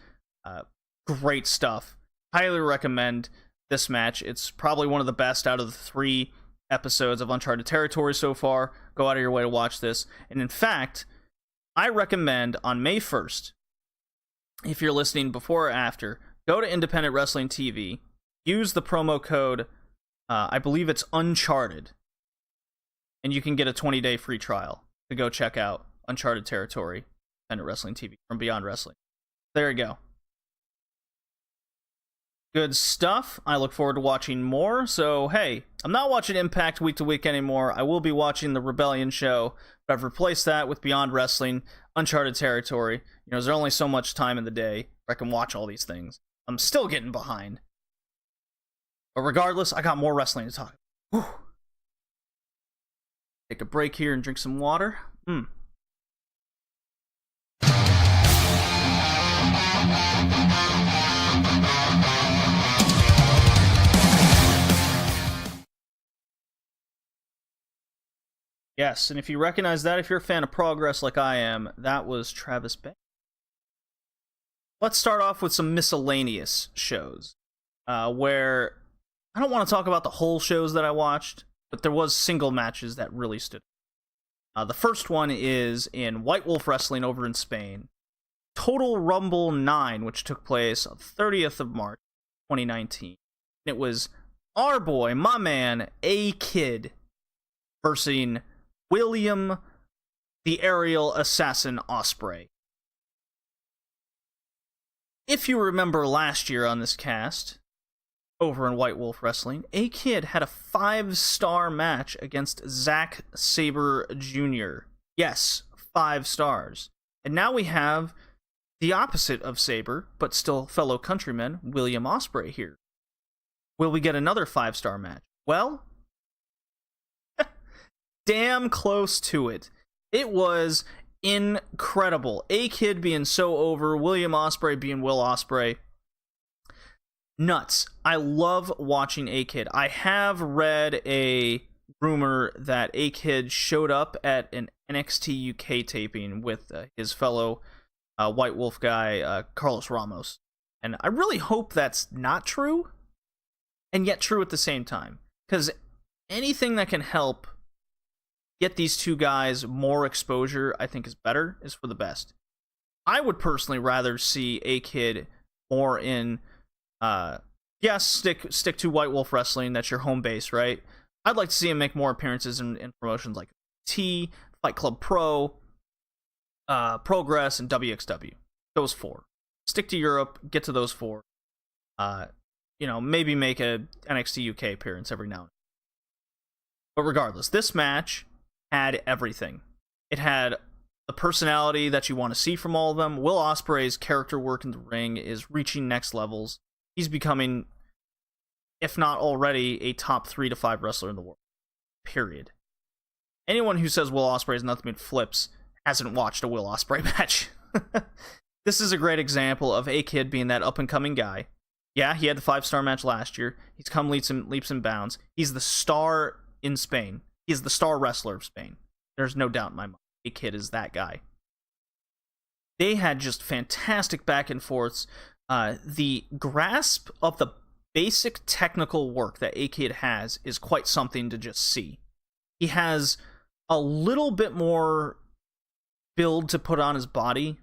A: Great stuff. Highly recommend this match. It's probably one of the best out of the 3 episodes of Uncharted Territory so far. Go out of your way to watch this. And in fact, I recommend on May 1st, if you're listening before or after, go to Independent Wrestling TV, use the promo code, I believe it's Uncharted, and you can get a 20-day free trial to go check out Uncharted Territory, Independent Wrestling TV from Beyond Wrestling. There you go. Good stuff. I look forward to watching more. So, hey, I'm not watching Impact week to week anymore. I will be watching the Rebellion show, but I've replaced that with Beyond Wrestling, Uncharted Territory. There's only so much time in the day where I can watch all these things. I'm still getting behind. But regardless, I got more wrestling to talk about. Whew. Take a break here and drink some water. Yes, and if you recognize that, if you're a fan of Progress like I am, that was Travis Banks. Let's start off with some miscellaneous shows, where I don't want to talk about the whole shows that I watched, but there was single matches that really stood out. The first one is in White Wolf Wrestling over in Spain. Total Rumble 9, which took place on 30th of March, 2019. It was our boy, my man, A-Kid, versus William the Aerial Assassin Ospreay. If you remember last year on this cast, over in White Wolf Wrestling, A-Kid had a 5-star match against Zack Sabre Jr. Yes, 5 stars. And now we have the opposite of Sabre, but still fellow countryman, William Ospreay here. Will we get another 5-star match? Well, damn close to it. It was incredible. A-Kid being so over, William Ospreay being Will Ospreay. Nuts. I love watching A-Kid. I have read a rumor that A-Kid showed up at an NXT UK taping with his fellow White Wolf guy, Carlos Ramos. And I really hope that's not true, and yet true at the same time. Because anything that can help get these two guys more exposure, I think is better, is for the best. I would personally rather see A-Kid more in yes, stick to White Wolf Wrestling. That's your home base, right? I'd like to see him make more appearances in promotions like T, Fight Club Pro, Progress, and WXW. Those 4. Stick to Europe. Get to those 4. Maybe make a NXT UK appearance every now and then. But regardless, this match had everything. It had the personality that you want to see from all of them. Will Ospreay's character work in the ring is reaching next levels. He's becoming, if not already, a top 3 to 5 wrestler in the world. Period. Anyone who says Will Ospreay is nothing but flips hasn't watched a Will Ospreay match. This is a great example of a kid being that up-and-coming guy. Yeah, he had the 5-star match last year. He's come leaps and bounds. He's the star in Spain. He's the star wrestler of Spain. There's no doubt in my mind. A kid is that guy. They had just fantastic back and forths. The grasp of the basic technical work that A-Kid has is quite something to just see. He has a little bit more build to put on his body,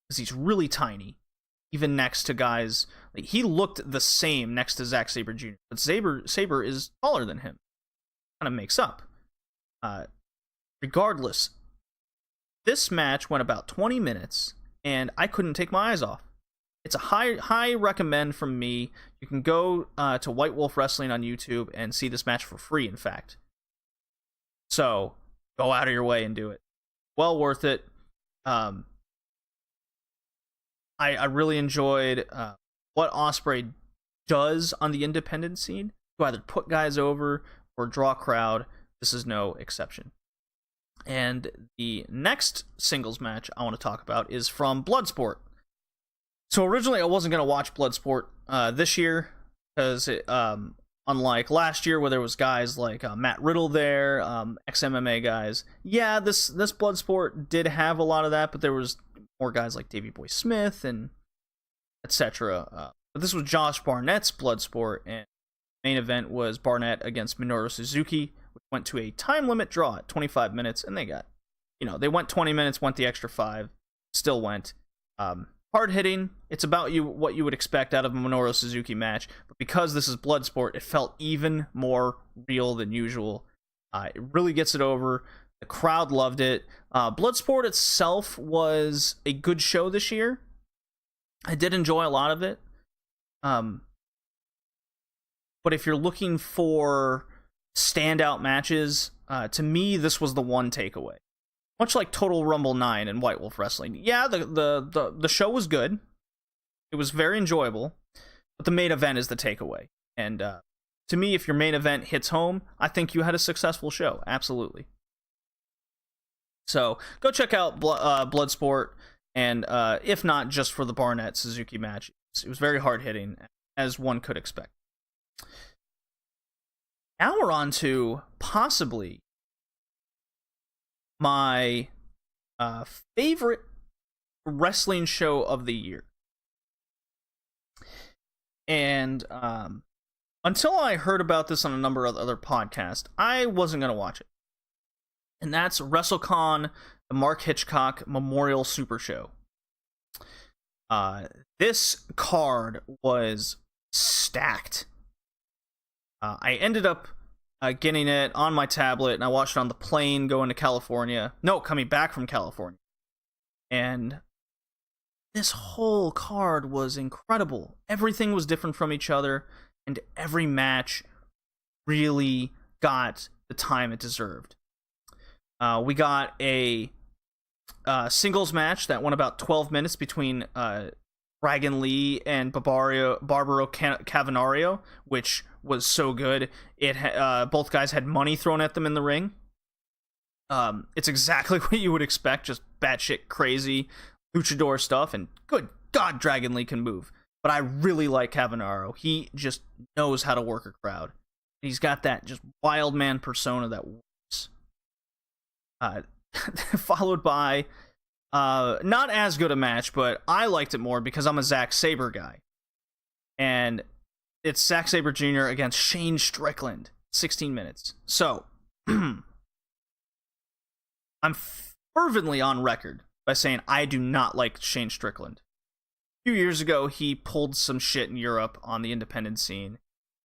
A: because he's really tiny, even next to guys. Like, he looked the same next to Zack Sabre Jr., but Sabre is taller than him. Kind of makes up. Regardless, this match went about 20 minutes, and I couldn't take my eyes off. It's a high recommend from me. You can go to White Wolf Wrestling on YouTube and see this match for free, in fact. So, go out of your way and do it. Well worth it. I really enjoyed what Ospreay does on the independent scene to either put guys over or draw a crowd. This is no exception. And the next singles match I want to talk about is from Bloodsport. So originally I wasn't going to watch Bloodsport this year, because unlike last year where there was guys like Matt Riddle there, ex-MMA guys. Yeah, this Bloodsport did have a lot of that, but there was more guys like Davey Boy Smith and etc. But this was Josh Barnett's Bloodsport, and the main event was Barnett against Minoru Suzuki, which went to a time limit draw at 25 minutes, and they went 20 minutes, went the extra 5, still went. Hard hitting. It's about what you would expect out of a Minoru Suzuki match, but because this is Bloodsport, it felt even more real than usual. It really gets it over. The crowd loved it. Bloodsport itself was a good show this year. I did enjoy a lot of it. But if you're looking for standout matches, to me, this was the one takeaway. Much like Total Rumble 9 and White Wolf Wrestling. Yeah, the show was good. It was very enjoyable. But the main event is the takeaway. And to me, if your main event hits home, I think you had a successful show. Absolutely. So, go check out Bloodsport. And if not, just for the Barnett-Suzuki match. It was very hard-hitting, as one could expect. Now we're on to possibly my favorite wrestling show of the year. And until I heard about this on a number of other podcasts, I wasn't going to watch it. And that's Wrestlecon, the Mark Hitchcock Memorial Super Show. This card was stacked. I ended up getting it on my tablet, and I watched it on the plane going to California. No, coming back from California. And this whole card was incredible. Everything was different from each other, and every match really got the time it deserved. We got a singles match that went about 12 minutes between Dragon Lee and Barbaro Cavanario, which was so good. Both guys had money thrown at them in the ring. It's exactly what you would expect, just batshit crazy luchador stuff, and good God, Dragon Lee can move. But I really like Cavanario. He just knows how to work a crowd. He's got that just wild man persona that works. Followed by not as good a match, but I liked it more because I'm a Zack Sabre guy. And it's Zack Sabre Jr. against Shane Strickland. 16 minutes. So, I'm fervently on record by saying I do not like Shane Strickland. few years ago, he pulled some shit in Europe on the independent scene.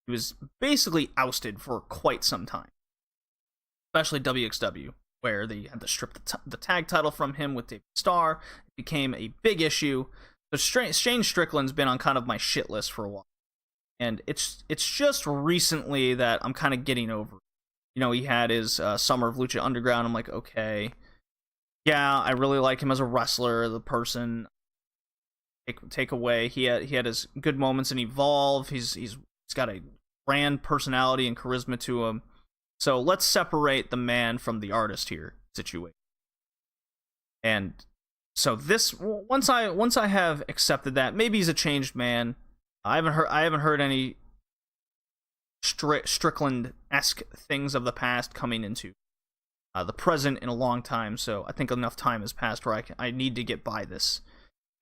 A: He was basically ousted for quite some time, especially WXW, where they had to strip the tag title from him with David Starr. It became a big issue. So Shane Strickland's been on kind of my shit list for a while. And it's just recently that I'm kind of getting over. You know, he had his Summer of Lucha Underground. I'm like, okay, yeah, I really like him as a wrestler, the person. Take away, he had his good moments in Evolve. He's got a brand personality and charisma to him. So let's separate the man from the artist here situation. And so this, once I have accepted that, maybe he's a changed man. I haven't heard any Strickland-esque things of the past coming into the present in a long time. So I think enough time has passed where I need to get by this.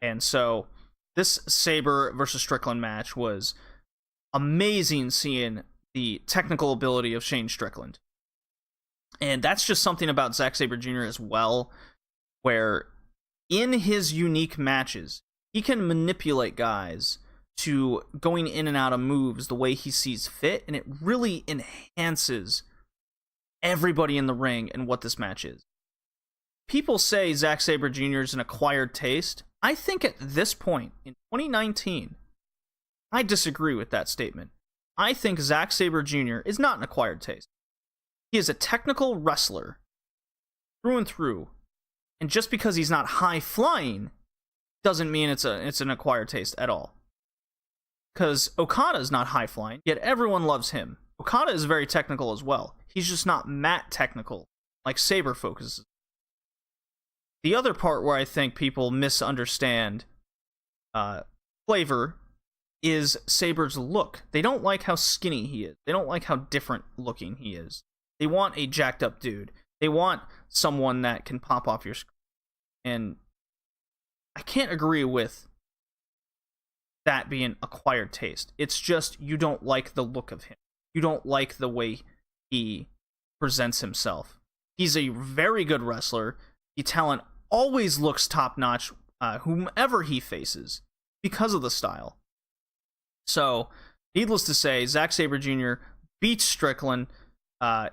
A: And so this Sabre versus Strickland match was amazing, seeing the technical ability of Shane Strickland. And that's just something about Zack Sabre Jr. as well, where in his unique matches, he can manipulate guys to going in and out of moves the way he sees fit, and it really enhances everybody in the ring and what this match is. People say Zack Sabre Jr. is an acquired taste. I think at this point, in 2019, I disagree with that statement. I think Zack Sabre Jr. is not an acquired taste. He is a technical wrestler, through and through, and just because he's not high-flying, doesn't mean it's an acquired taste at all. Because Okada's not high-flying, yet everyone loves him. Okada is very technical as well. He's just not mat technical, like Sabre focuses. The other part where I think people misunderstand flavor is Sabre's look. They don't like how skinny he is. They don't like how different looking he is. They want a jacked up dude. They want someone that can pop off your screen. And I can't agree with that being acquired taste. It's just you don't like the look of him. You don't like the way he presents himself. He's a very good wrestler. The talent always looks top-notch, whomever he faces, because of the style. So, needless to say, Zack Sabre Jr. beats Strickland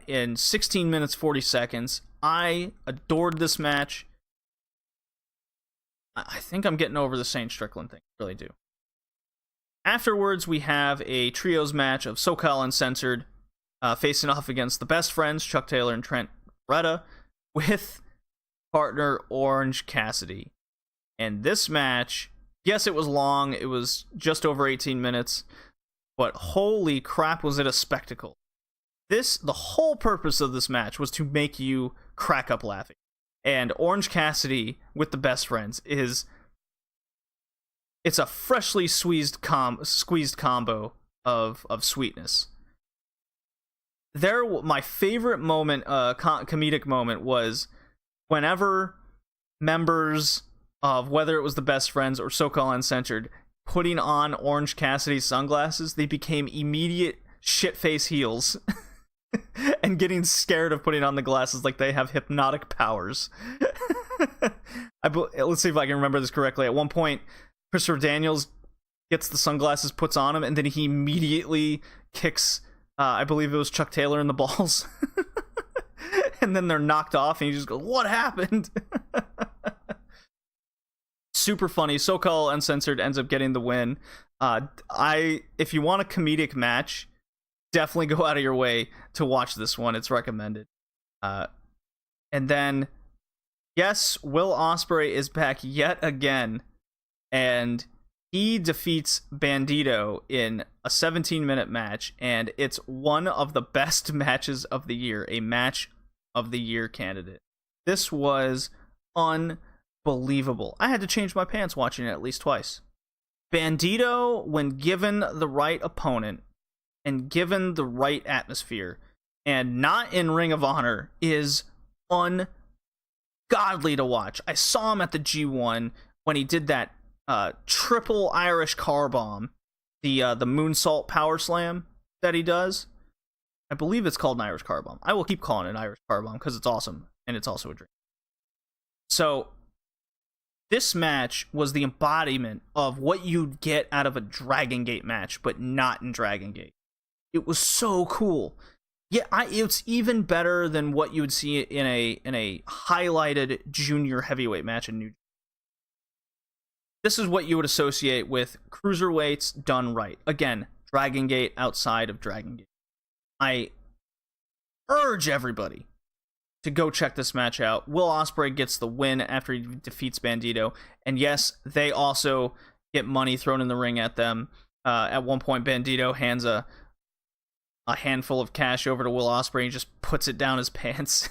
A: in 16 minutes, 40 seconds. I adored this match. I think I'm getting over the Shane Strickland thing. I really do. Afterwards, we have a trios match of SoCal Uncensored facing off against the Best Friends, Chuck Taylor and Trent Beretta, with partner Orange Cassidy. And this match, yes, it was long. It was just over 18 minutes. But holy crap, was it a spectacle. The whole purpose of this match was to make you crack up laughing. And Orange Cassidy with the Best Friends it's a freshly squeezed combo of sweetness. My favorite moment, comedic moment, was whenever members of, whether it was the Best Friends or SoCal Uncensored, putting on Orange Cassidy's sunglasses, they became immediate shit-face heels and getting scared of putting on the glasses like they have hypnotic powers. Let's see if I can remember this correctly. At one point, Christopher Daniels gets the sunglasses, puts on him, and then he immediately kicks, I believe it was Chuck Taylor, in the balls. And then they're knocked off, and he just goes, "What happened?" Super funny. SoCal Uncensored ends up getting the win. If you want a comedic match, definitely go out of your way to watch this one. It's recommended. And then, yes, Will Ospreay is back yet again. And he defeats Bandito in a 17-minute match, and it's one of the best matches of the year, a match of the year candidate. This was unbelievable. I had to change my pants watching it at least twice. Bandito, when given the right opponent and given the right atmosphere, and not in Ring of Honor, is ungodly to watch. I saw him at the G1 when he did that triple Irish car bomb, the moonsault power slam that he does. I believe it's called an Irish car bomb. I will keep calling it an Irish car bomb because it's awesome, and it's also a drink. So This match was the embodiment of what you'd get out of a Dragon Gate match, but not in Dragon Gate. It was so cool. Yeah, it's even better than what you would see in a highlighted junior heavyweight match in New Japan. This is what you would associate with cruiserweights done right. Again, Dragon Gate outside of Dragon Gate. I urge everybody to go check this match out. Will Ospreay gets the win after he defeats Bandito. And yes, they also get money thrown in the ring at them. At one point, Bandito hands a handful of cash over to Will Ospreay and just puts it down his pants.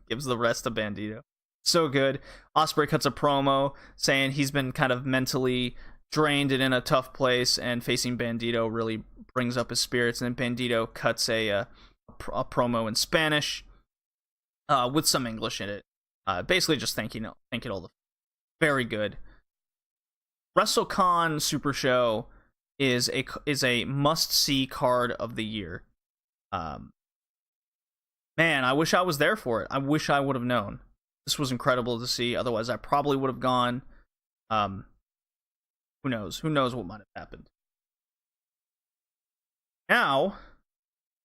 A: Gives the rest to Bandito. So good. Ospreay cuts a promo saying he's been kind of mentally drained and in a tough place, and facing Bandito really brings up his spirits. And then Bandito cuts a promo in Spanish with some English in it, basically just thanking all the very good. Wrestlecon Supershow is a must-see card of the year. Man, I wish I was there for it. I wish I would have known. This was incredible to see. Otherwise, I probably would have gone. Who knows? Who knows what might have happened? Now,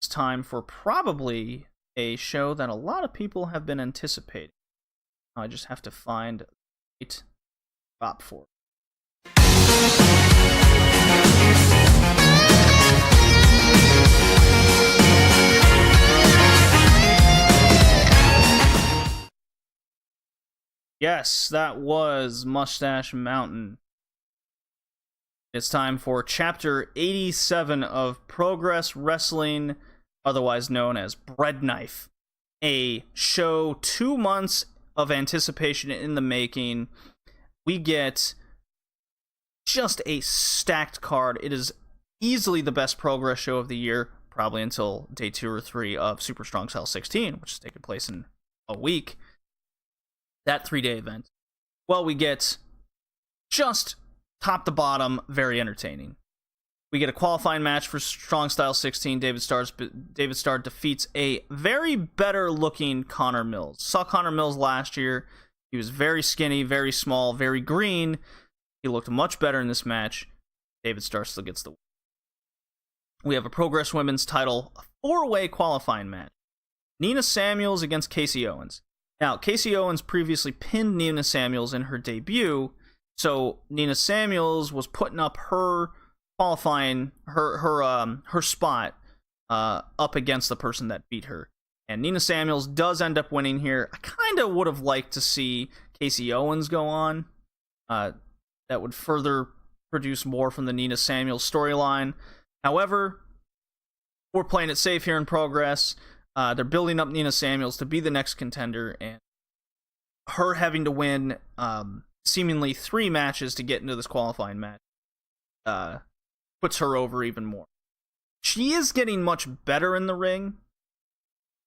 A: it's time for probably a show that a lot of people have been anticipating. I just have to find a spot for it. Yes, that was Mustache Mountain. It's time for Chapter 87 of Progress Wrestling, otherwise known as Breadknife. A show 2 months of anticipation in the making. We get just a stacked card. It is easily the best Progress show of the year, probably until day 2 or 3 of Super Strong Style 16, which is taking place in a week. That 3-day event. Well, we get just top to bottom, very entertaining. We get a qualifying match for Strong Style 16. David Starr defeats a very better looking Connor Mills. Saw Connor Mills last year. He was very skinny, very small, very green. He looked much better in this match. David Starr still gets the win. We have a Progress Women's title 4-way qualifying match. Nina Samuels against Casey Owens. Now, Casey Owens previously pinned Nina Samuels in her debut, so Nina Samuels was putting up her qualifying her spot up against the person that beat her. And Nina Samuels does end up winning here. I kind of would have liked to see Casey Owens go on. That would further produce more from the Nina Samuels storyline. However, we're playing it safe here in Progress. They're building up Nina Samuels to be the next contender, and her having to win seemingly 3 matches to get into this qualifying match puts her over even more. She is getting much better in the ring,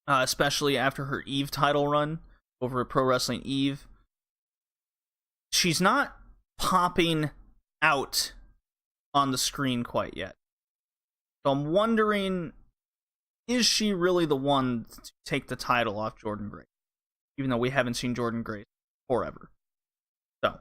A: especially after her Eve title run over at Pro Wrestling Eve. She's not popping out on the screen quite yet. So I'm wondering, is she really the one to take the title off Jordynne Grace? Even though we haven't seen Jordynne Grace forever. So,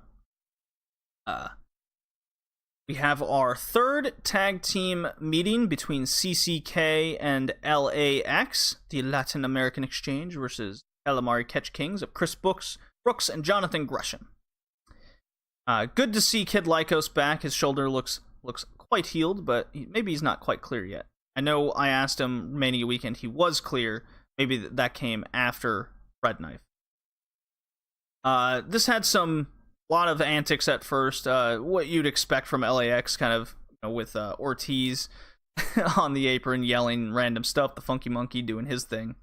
A: we have our 3rd tag team meeting between CCK and LAX, the Latin American Exchange, versus Calamari Catch Kings of Chris Brooks and Jonathan Gresham. Good to see Kid Lycos back. His shoulder looks quite healed, but maybe he's not quite clear yet. I know I asked him Mania Weekend, he was clear. Maybe that came after Breadknife. This had a lot of antics at first. What you'd expect from LAX, kind of, with Ortiz on the apron yelling random stuff, the Funky Monkey doing his thing.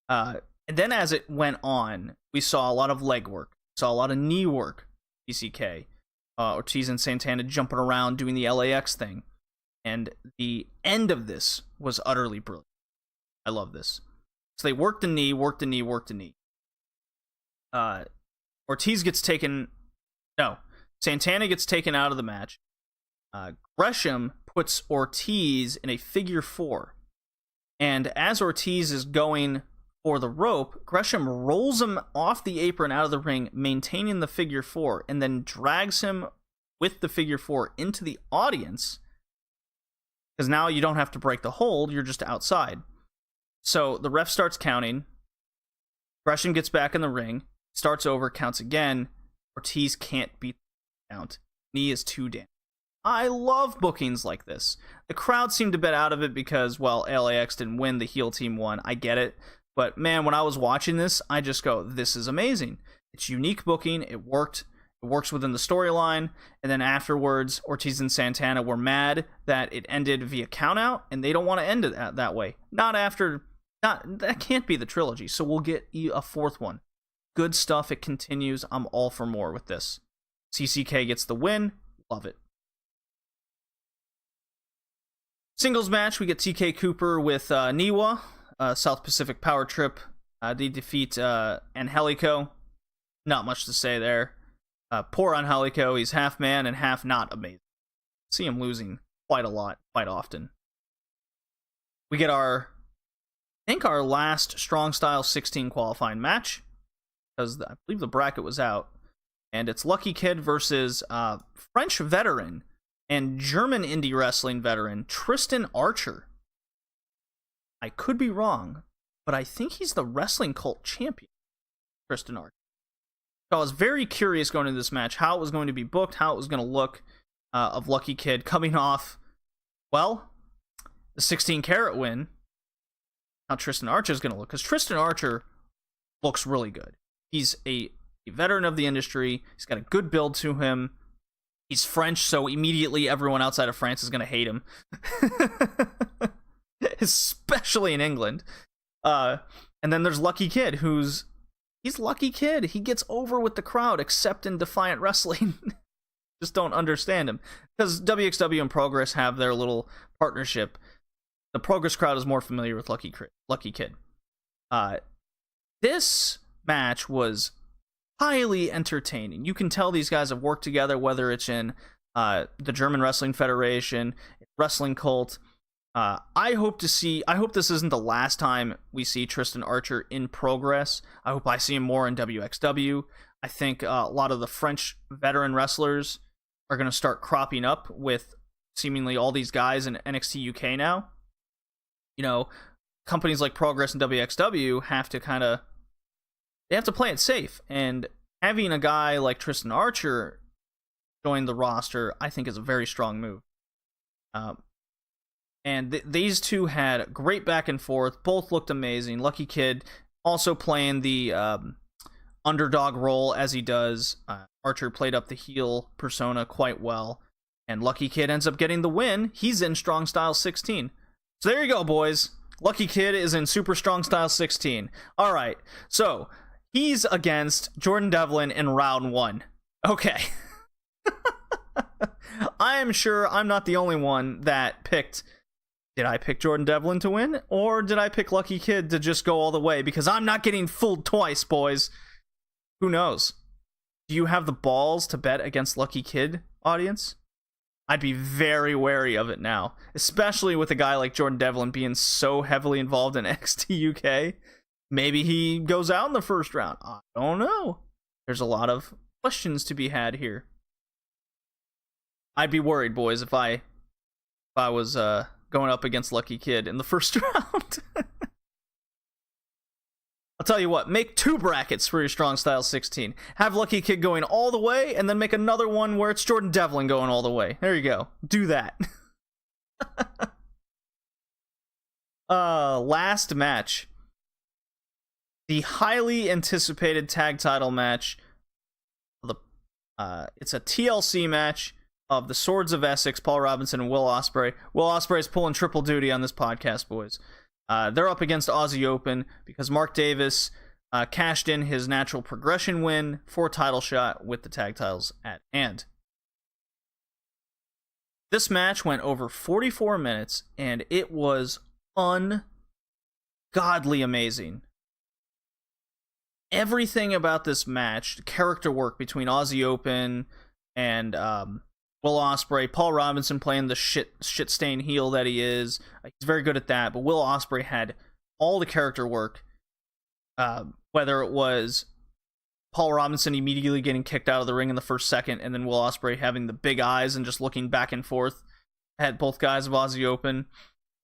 A: And then as it went on, we saw a lot of leg work, saw a lot of knee work. PCK, Ortiz and Santana jumping around doing the LAX thing. And the end of this was utterly brilliant. I love this. So they worked the knee. Ortiz gets taken... No. Santana gets taken out of the match. Gresham puts Ortiz in a figure 4. And as Ortiz is going for the rope, Gresham rolls him off the apron out of the ring, maintaining the figure four, and then drags him with the figure four into the audience. Because now you don't have to break the hold, you're just outside. So the ref starts counting. Gresham gets back in the ring, starts over, counts again. Ortiz can't beat the count. Knee is too damaged. I love bookings like this. The crowd seemed a bit out of it because, well, LAX didn't win, the heel team won. I get it. But man, when I was watching this, I just go, this is amazing. It's unique booking. It worked. It works within the storyline. And then afterwards, Ortiz and Santana were mad that it ended via countout, and they don't want to end it that way. That can't be the trilogy. So we'll get a fourth one. Good stuff. It continues. I'm all for more with this. CCK gets the win. Love it. Singles match, we get TK Cooper with Niwa, South Pacific Power Trip. They defeat Angelico. Not much to say there. Poor Angelico, he's half man and half not amazing. See him losing quite a lot, quite often. We get our last Strong Style 16 qualifying match, because I believe the bracket was out. And it's Lucky Kid versus French veteran and German indie wrestling veteran Tristan Archer. I could be wrong, but I think he's the Wrestling Cult champion, Tristan Archer. So I was very curious going into this match how it was going to be booked, how it was going to look, of Lucky Kid coming off, well, the 16 karat win. How Tristan Archer is going to look, because Tristan Archer looks really good. He's a veteran of the industry. He's got a good build to him. He's French, so immediately everyone outside of France is going to hate him. Especially in England. And then there's Lucky Kid, he's Lucky Kid. He gets over with the crowd, except in Defiant Wrestling. Just don't understand him. Because WXW and Progress have their little partnership. The Progress crowd is more familiar with Lucky Kid. This match was highly entertaining. You can tell these guys have worked together, whether it's in the German Wrestling Federation, Wrestling Cult. I hope this isn't the last time we see Tristan Archer in Progress. I hope I see him more in WXW. I think a lot of the French veteran wrestlers are going to start cropping up with seemingly all these guys in NXT UK now. You know, companies like Progress and WXW have to play it safe, and having a guy like Tristan Archer join the roster, I think, is a very strong move. And these two had great back and forth. Both looked amazing. Lucky Kid also playing the underdog role as he does. Archer played up the heel persona quite well, and Lucky Kid ends up getting the win. He's in Strong Style 16. So there you go, boys. Lucky Kid is in Super Strong Style 16. All right, so he's against Jordan Devlin in round 1. Okay. I am sure I'm not the only one that picked. Did I pick Jordan Devlin to win? Or did I pick Lucky Kid to just go all the way? Because I'm not getting fooled twice, boys. Who knows? Do you have the balls to bet against Lucky Kid, audience? I'd be very wary of it now. Especially with a guy like Jordan Devlin being so heavily involved in NXT UK. Maybe he goes out in the first round. I don't know. There's a lot of questions to be had here. I'd be worried, boys, if I was going up against Lucky Kid in the first round. I'll tell you what, make 2 brackets for your Strong Style 16. Have Lucky Kid going all the way, and then make another one where it's Jordan Devlin going all the way. There you go. Do that. Last match. The highly anticipated tag title match. It's a TLC match of the Swords of Essex, Paul Robinson and Will Ospreay. Will Ospreay's pulling triple duty on this podcast, boys. They're up against Aussie Open because Mark Davis cashed in his natural progression win for a title shot with the tag titles at hand. This match went over 44 minutes, and it was ungodly amazing. Everything about this match, the character work between Aussie Open and Will Ospreay, Paul Robinson playing the shit-stained heel that he is. He's very good at that, but Will Ospreay had all the character work. Whether it was Paul Robinson immediately getting kicked out of the ring in the first second, and then Will Ospreay having the big eyes and just looking back and forth at both guys of Aussie Open.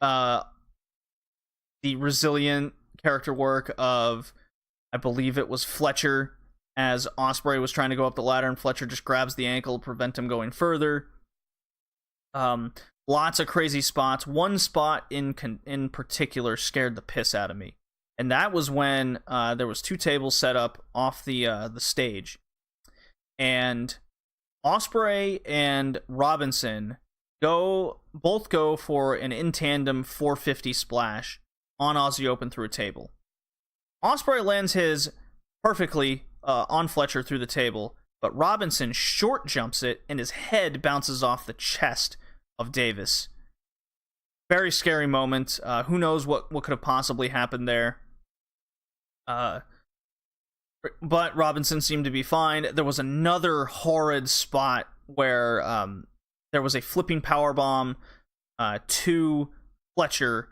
A: The resilient character work of, I believe it was Fletcher, as Ospreay was trying to go up the ladder and Fletcher just grabs the ankle to prevent him going further. Lots of crazy spots. One spot in particular scared the piss out of me, and that was when there was 2 tables set up off the stage, and Ospreay and Robinson both go for an in tandem 450 splash on Aussie Open through a table. Ospreay lands his perfectly on Fletcher through the table, but Robinson short jumps it and his head bounces off the chest of Davis. Very scary moment. Who knows what could have possibly happened there. But Robinson seemed to be fine. There was another horrid spot where there was a flipping powerbomb to Fletcher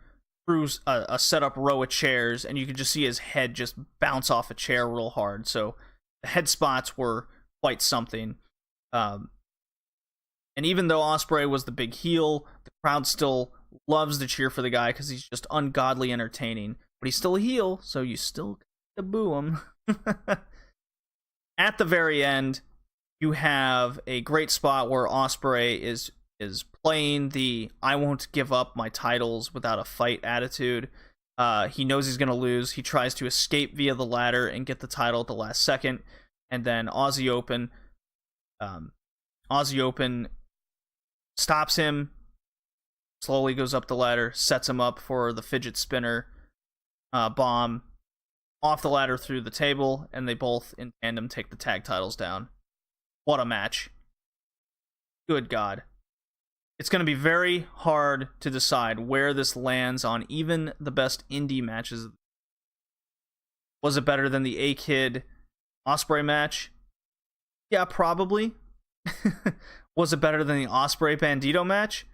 A: through a set-up row of chairs, and you could just see his head just bounce off a chair real hard. So the head spots were quite something. And even though Ospreay was the big heel, the crowd still loves to cheer for the guy because he's just ungodly entertaining. But he's still a heel, so you still gotta boo him. At the very end, you have a great spot where Ospreay is playing the "I won't give up my titles without a fight" attitude. He knows he's gonna lose. He tries to escape via the ladder and get the title at the last second, and then Aussie Open stops him, slowly goes up the ladder, sets him up for the fidget spinner bomb off the ladder through the table, and they both in tandem take the tag titles down. What a match. Good God. It's going to be very hard to decide where this lands on even the best indie matches. Was it better than the A-Kid Ospreay match? Yeah, probably. Was it better than the Ospreay Bandito match?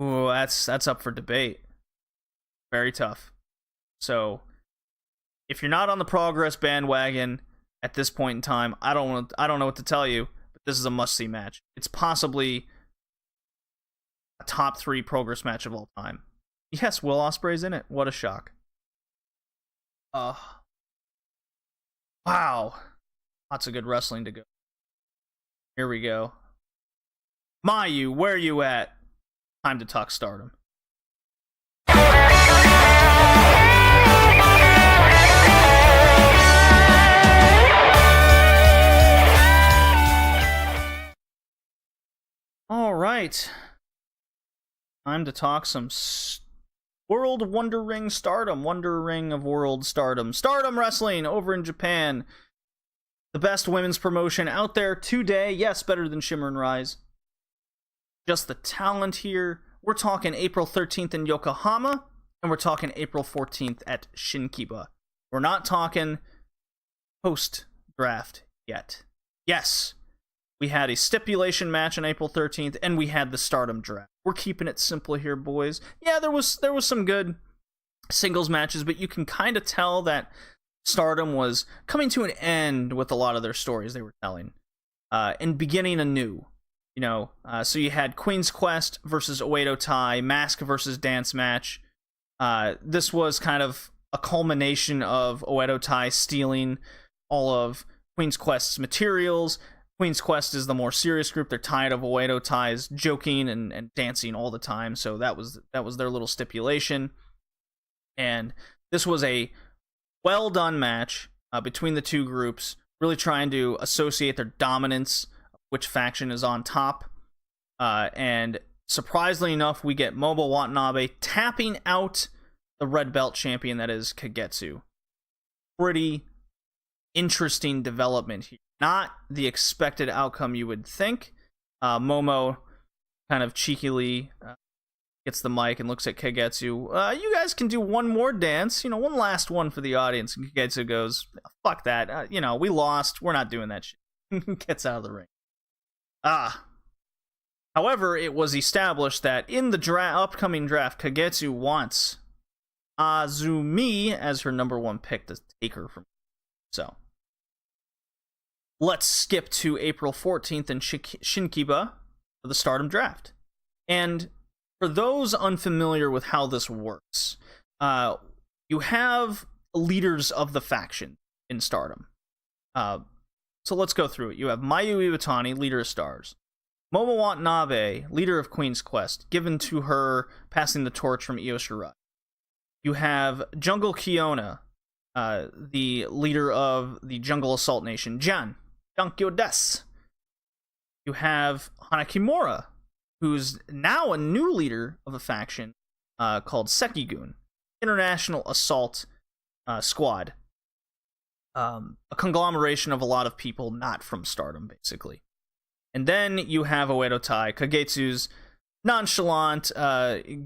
A: Ooh, that's up for debate. Very tough. So, if you're not on the Progress bandwagon at this point in time, I don't know what to tell you, but this is a must-see match. It's possibly a top 3 Progress match of all time. Yes, Will Ospreay's in it. What a shock. Wow. Lots of good wrestling to go. Here we go. Mayu, where you at? Time to talk Stardom. All right. Time to talk some World Wonder Ring Stardom. Wonder Ring of World Stardom. Stardom Wrestling over in Japan. The best women's promotion out there today. Yes, better than Shimmer and Rise. Just the talent here. We're talking April 13th in Yokohama, and we're talking April 14th at Shinkiba. We're not talking post-draft yet. Yes, we had a stipulation match on April 13th, and we had the Stardom draft. We're keeping it simple here, boys. Yeah, there was some good singles matches, but you can kind of tell that Stardom was coming to an end with a lot of their stories they were telling, and beginning anew. You know, so you had Queen's Quest versus Oedo Tai, Mask versus Dance match. This was kind of a culmination of Oedo Tai stealing all of Queen's Quest's materials. Queen's Quest is the more serious group. They're tired of Oedo Tai's joking and dancing all the time, so that was their little stipulation. And this was a well done match between the two groups, really trying to associate their dominance, which faction is on top. And surprisingly enough, we get Momo Watanabe tapping out the red belt champion that is Kagetsu. Pretty interesting development here. Not the expected outcome you would think. Momo kind of cheekily gets the mic and looks at Kagetsu. You guys can do one more dance, one last one for the audience. And Kagetsu goes, fuck that. We lost. We're not doing that shit. Gets out of the ring. However, it was established that in the upcoming draft, Kagetsu wants Azumi as her number 1 pick to take her from. So, let's skip to April 14th in Shinkiba for the Stardom draft. And for those unfamiliar with how this works, you have leaders of the faction in Stardom. So let's go through it. You have Mayu Iwatani, leader of Stars. Momo Watanabe, leader of Queen's Quest, given to her passing the torch from Io Shirai. You have Jungle Kiona, the leader of the Jungle Assault Nation, Jan, Dankyo Des. You have Hana Kimura, who's now a new leader of a faction called Sekigun, International Assault Squad. A conglomeration of a lot of people not from Stardom, basically. And then you have Oedo Tai, Kagetsu's nonchalant,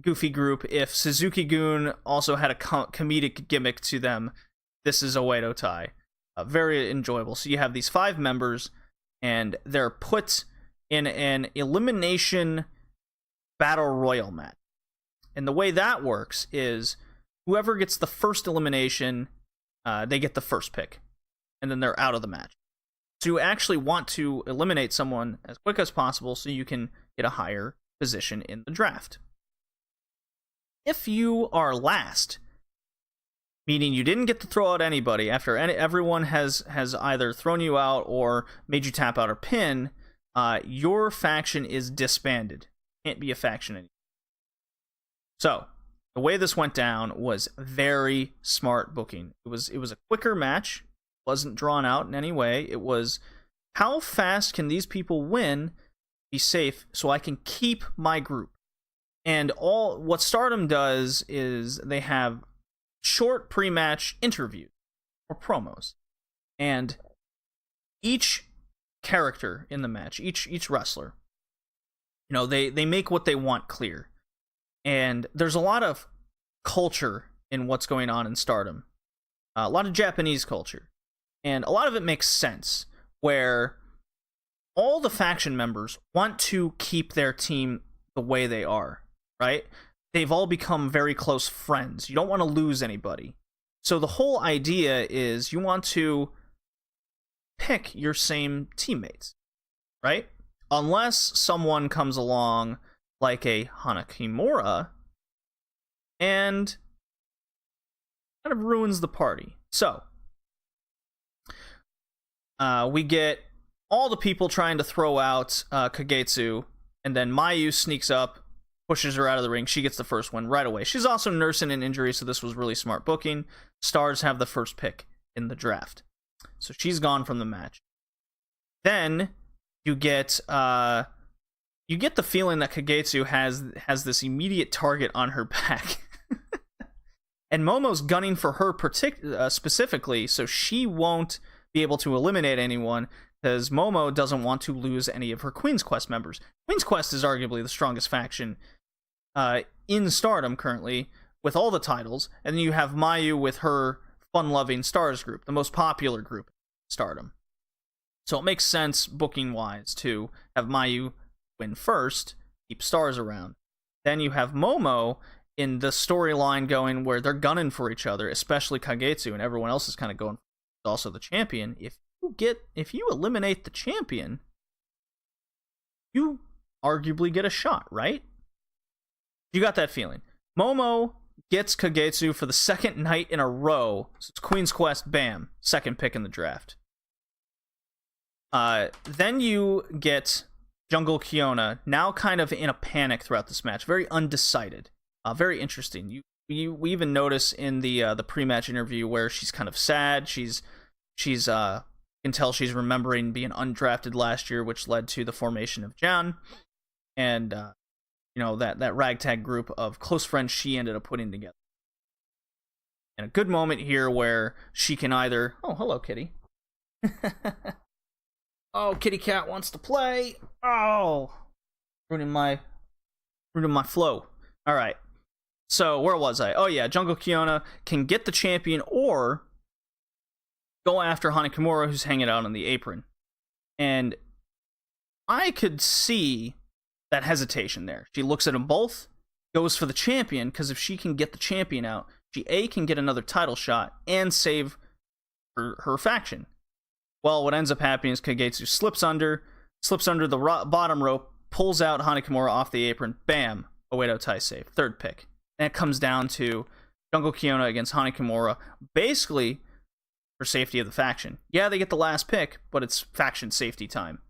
A: goofy group. If Suzuki-gun also had a comedic gimmick to them, this is Oedo Tai. Very enjoyable. So you have these 5 members, and they're put in an elimination battle royal match. And the way that works is whoever gets the first elimination, they get the first pick, and then they're out of the match. So you actually want to eliminate someone as quick as possible so you can get a higher position in the draft. If you are last, meaning you didn't get to throw out anybody after everyone has either thrown you out or made you tap out or pin, your faction is disbanded. Can't be a faction anymore. So the way this went down was very smart booking. It was a quicker match. Wasn't drawn out in any way. It was, how fast can these people win, be safe, so I can keep my group? And what Stardom does is they have short pre-match interviews or promos, and each character in the match, each wrestler, they make what they want clear. And there's a lot of culture in what's going on in Stardom, a lot of Japanese culture. And a lot of it makes sense, where all the faction members want to keep their team the way they are, right? They've all become very close friends. You don't want to lose anybody. So the whole idea is you want to pick your same teammates, right? Unless someone comes along like a Hana Kimura and kind of ruins the party. So we get all the people trying to throw out Kagetsu, and then Mayu sneaks up, pushes her out of the ring. She gets the first win right away. She's also nursing an injury, so this was really smart booking. Stars have the first pick in the draft, so she's gone from the match. Then you get the feeling that Kagetsu has this immediate target on her back. And Momo's gunning for her specifically, so she won't be able to eliminate anyone, because Momo doesn't want to lose any of her Queen's Quest members. Queen's Quest is arguably the strongest faction in Stardom currently, with all the titles, and then you have Mayu with her fun-loving Stars group, the most popular group in Stardom. So it makes sense, booking-wise, to have Mayu win first, keep Stars around. Then you have Momo in the storyline going where they're gunning for each other, especially Kagetsu, and everyone else is kind of going also the champion. If you eliminate the champion, you arguably get a shot, right? You got that feeling. Momo gets Kagetsu for the second night in a row. So it's Queen's Quest, bam, second pick in the draft. Then you get Jungle Kiona, now kind of in a panic throughout this match, very undecided, very interesting. We even notice in the pre-match interview where she's kind of sad. She's you can tell she's remembering being undrafted last year, which led to the formation of Jan, and that ragtag group of close friends she ended up putting together. And a good moment here where she can either, oh, hello, kitty. Oh, kitty cat wants to play. Oh, ruining my flow. All right. So where was I? Oh yeah, Jungle Kiona can get the champion or go after Hana Kimura, who's hanging out on the apron. And I could see that hesitation there. She looks at them both, goes for the champion, because if she can get the champion out, she can get another title shot and save her faction. Well, what ends up happening is Kagetsu slips under the bottom rope, pulls out Hana Kimura off the apron, bam, Oedo Tai save, third pick. And it comes down to Jungle Kyona against Hana Kimura, basically for safety of the faction. Yeah, they get the last pick, but it's faction safety time.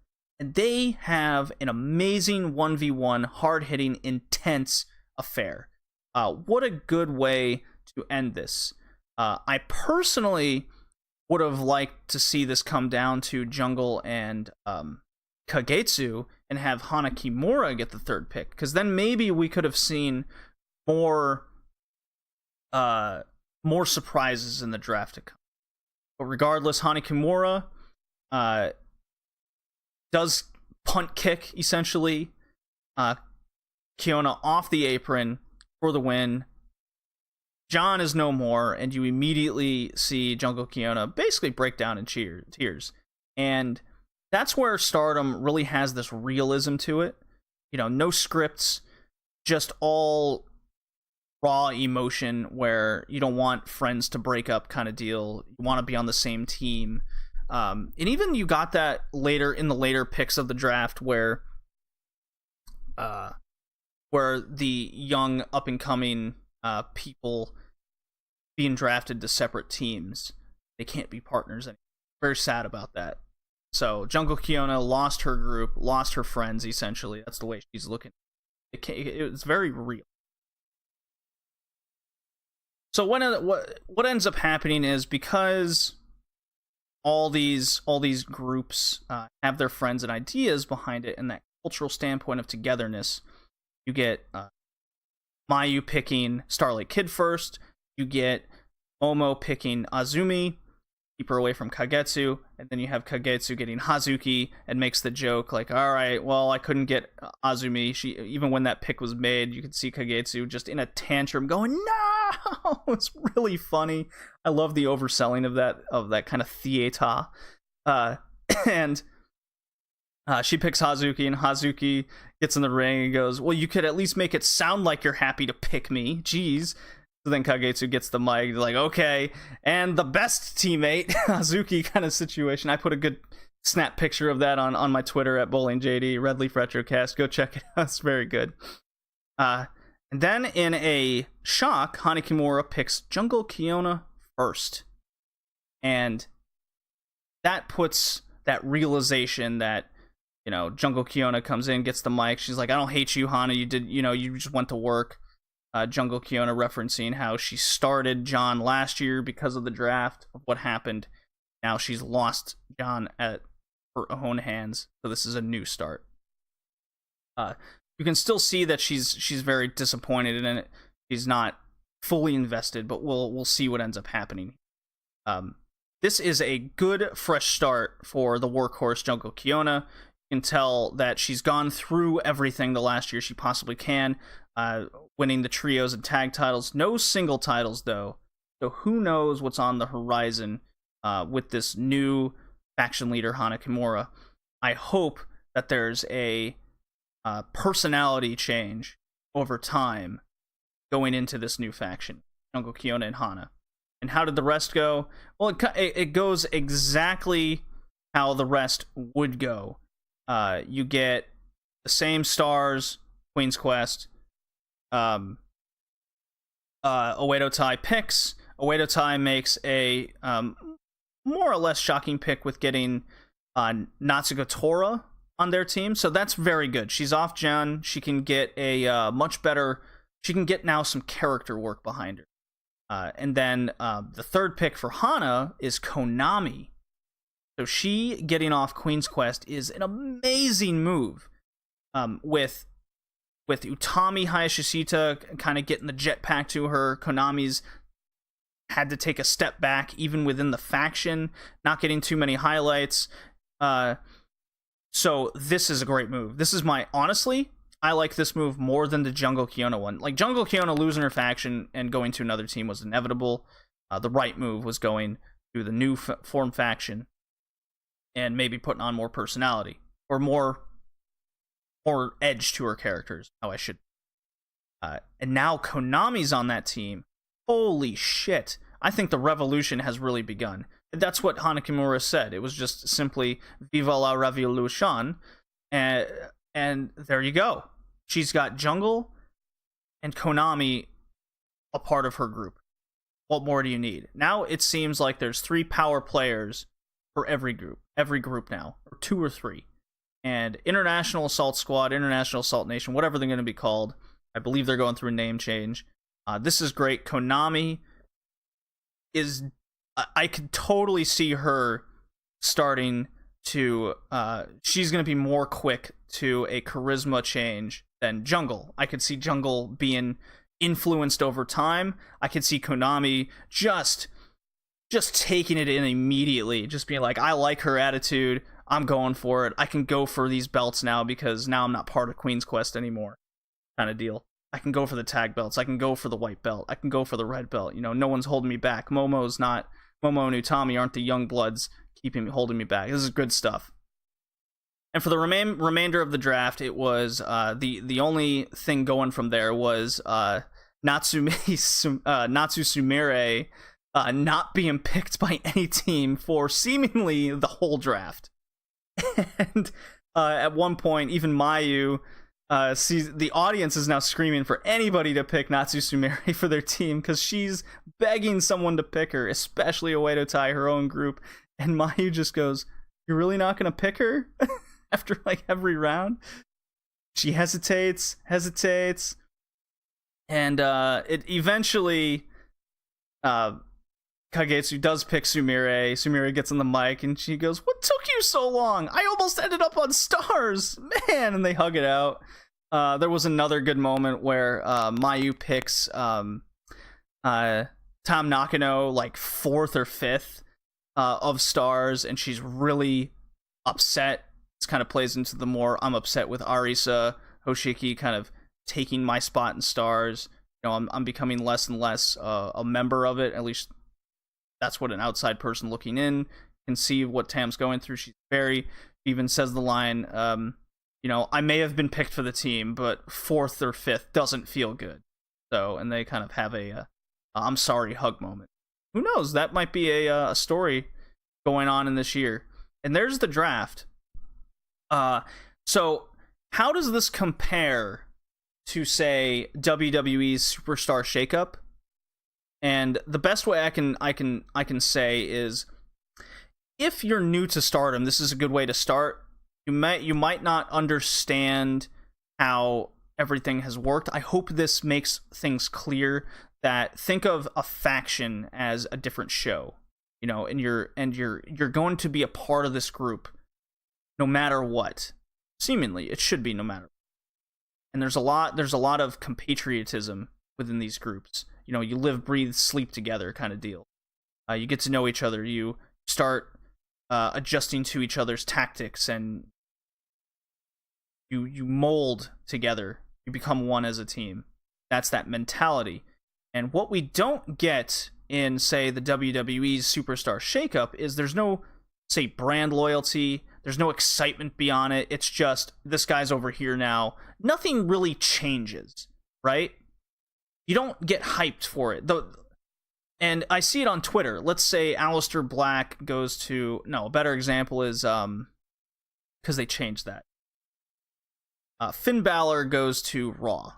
A: And they have an amazing 1v1, hard-hitting, intense affair. What a good way to end this. I personally would have liked to see this come down to Jungle and Kagetsu and have Hana Kimura get the third pick, because then maybe we could have seen more surprises in the draft to come. But regardless, Hana Kimura does punt kick, essentially, Kyona off the apron for the win. John is no more, and you immediately see Jungle Kyona basically break down in tears. And that's where Stardom really has this realism to it. You know, no scripts, just all raw emotion where you don't want friends to break up kind of deal. You want to be on the same team. And even you got that later in the later picks of the draft where the young up-and-coming people being drafted to separate teams, they can't be partners anymore. Very sad about that. So Jungle Kyona lost her group, lost her friends, essentially. That's the way she's looking. It's very real. So what ends up happening is, because all these groups have their friends and ideas behind it, and that cultural standpoint of togetherness, you get Mayu picking Starlight Kid first, you get Momo picking Azumi, keep her away from Kagetsu, and then you have Kagetsu getting Hazuki and makes the joke like, all right, well, I couldn't get Azumi. She, even when that pick was made, you could see Kagetsu just in a tantrum going, no! It's really funny. I love the overselling of that kind of theater. And she picks Hazuki, and Hazuki gets in the ring and goes, well, you could at least make it sound like you're happy to pick me. Jeez. So then Kagetsu gets the mic, like, okay, and the best teammate, Hazuki kind of situation. I put a good snap picture of that on my Twitter at BowlingJD, Red Leaf Retrocast. Go check it out. It's very good. And then in a shock, Hana Kimura picks Jungle Kyona first. And that puts that realization that, you know, Jungle Kyona comes in, gets the mic. She's like, I don't hate you, Hana. You just went to work. Jungle Kyona referencing how she started John last year because of the draft, of what happened. Now she's lost John at her own hands, so this is a new start. You can still see that she's very disappointed in it. She's not fully invested, but we'll see what ends up happening. This is a good fresh start for the workhorse Jungle Kyona. You can tell that she's gone through everything the last year she possibly can. Winning the trios and tag titles. No single titles, though. So who knows what's on the horizon with this new faction leader, Hana Kimura. I hope that there's a personality change over time going into this new faction, Jungle Kyona and Hana. And how did the rest go? Well, it goes exactly how the rest would go. You get the same stars, Queen's Quest, Oedo Tai picks. Oedo Tai makes a more or less shocking pick with getting Natsuko Tora on their team, so that's very good. She's off Jun. She can get a much better. She can get now some character work behind her. And then the third pick for Hana is Konami. So she getting off Queen's Quest is an amazing move. With Utami Hayashishita kind of getting the jetpack to her, Konami's had to take a step back even within the faction, not getting too many highlights. So this is a great move. This is honestly, I like this move more than the Jungle Kyona one. Like, Jungle Kyona losing her faction and going to another team was inevitable. The right move was going to the new form faction and maybe putting on more personality or more edge to her characters, how I should. And now Konami's on that team. holy shit, I think the revolution has really begun. That's what Hana Kimura said. It was just simply Viva la Revolution, and there you go. She's got Jungle and Konami a part of her group. What more do you need? Now it seems like there's 3 power players for every group now, or 2 or 3. And International Assault Squad, International Assault Nation, whatever they're going to be called, I believe they're going through a name change. This is great. Konami is, I could totally see her starting to, she's going to be more quick to a charisma change than Jungle. I could see Jungle being influenced over time. I could see Konami just taking it in immediately, just being like, I like her attitude, I'm going for it, I can go for these belts now because now I'm not part of Queen's Quest anymore, kind of deal. I can go for the tag belts, I can go for the white belt, I can go for the red belt, you know, no one's holding me back. Momo and Utami aren't the young bloods holding me back. This is good stuff. And for the remainder of the draft, it was the only thing going from there was Natsu Sumire not being picked by any team for seemingly the whole draft. And at one point, even Mayu sees the audience is now screaming for anybody to pick Natsu Sumire for their team because she's begging someone to pick her, especially Oedo Tai, her own group. And Mayu just goes, "You're really not going to pick her?" After like every round, she hesitates, and it eventually, Kagetsu does pick Sumire. Sumire gets on the mic and she goes, "What took you so long? I almost ended up on Stars, man!" And they hug it out. There was another good moment where Mayu picks Tam Nakano like 4th or 5th of Stars, and she's really upset. This kind of plays into the more I'm upset with Arisa Hoshiki kind of taking my spot in Stars. You know, I'm becoming less and less a member of it. At least that's what an outside person looking in can see what Tam's going through. She's even says the line, you know, I may have been picked for the team, but 4th or 5th doesn't feel good. So, and they kind of have a I'm sorry hug moment. Who knows? That might be a story going on in this year. And there's the draft. So how does this compare to, say, WWE's Superstar Shakeup? And the best way I can say is, if you're new to Stardom, this is a good way to start. You might not understand how everything has worked. I hope this makes things clear. That think of a faction as a different show, you know, and you're going to be a part of this group no matter what. Seemingly, it should be no matter what. And there's a lot of compatriotism within these groups. You know, you live, breathe, sleep together kind of deal. You get to know each other. You start adjusting to each other's tactics, and you mold together. You become one as a team. That's that mentality. And what we don't get in, say, the WWE's Superstar Shakeup is there's no, say, brand loyalty. There's no excitement beyond it. It's just, this guy's over here now. Nothing really changes, right? You don't get hyped for it. And I see it on Twitter. Let's say Aleister Black goes to... No, a better example is... because they changed that. Finn Balor goes to Raw.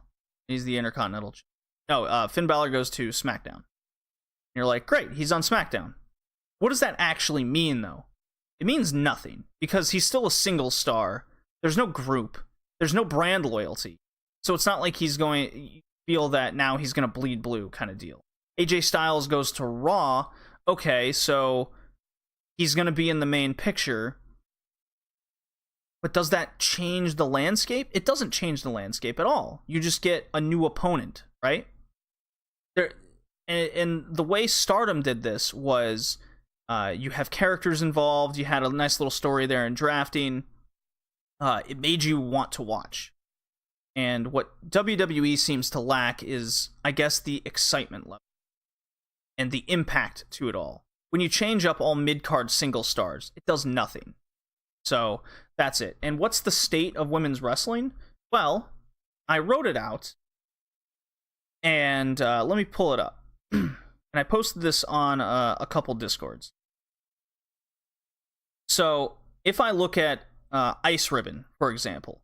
A: He's the Intercontinental Champion. No, Finn Balor goes to SmackDown. And you're like, great, he's on SmackDown. What does that actually mean, though? It means nothing, because he's still a single star. There's no group. There's no brand loyalty. So it's not like he's going to feel that now he's going to bleed blue kind of deal. AJ Styles goes to Raw. Okay, so he's going to be in the main picture. But does that change the landscape? It doesn't change the landscape at all. You just get a new opponent, right? And the way Stardom did this was you have characters involved. You had a nice little story there in drafting. It made you want to watch. And what WWE seems to lack is, I guess, the excitement level and the impact to it all. When you change up all mid-card single stars, it does nothing. So that's it. And what's the state of women's wrestling? Well, I wrote it out. And let me pull it up. and I posted this on a couple Discords. So if I look at Ice Ribbon, for example,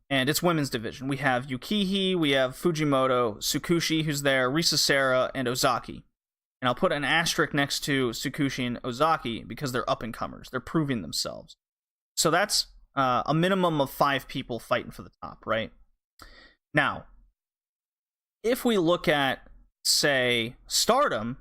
A: and it's women's division, we have Yukihi, we have Fujimoto, Tsukushi, who's there, Risa Sera, and Ozaki. And I'll put an asterisk next to Tsukushi and Ozaki because they're up-and-comers. They're proving themselves. So that's a minimum of 5 people fighting for the top, right? Now, if we look at, say, Stardom,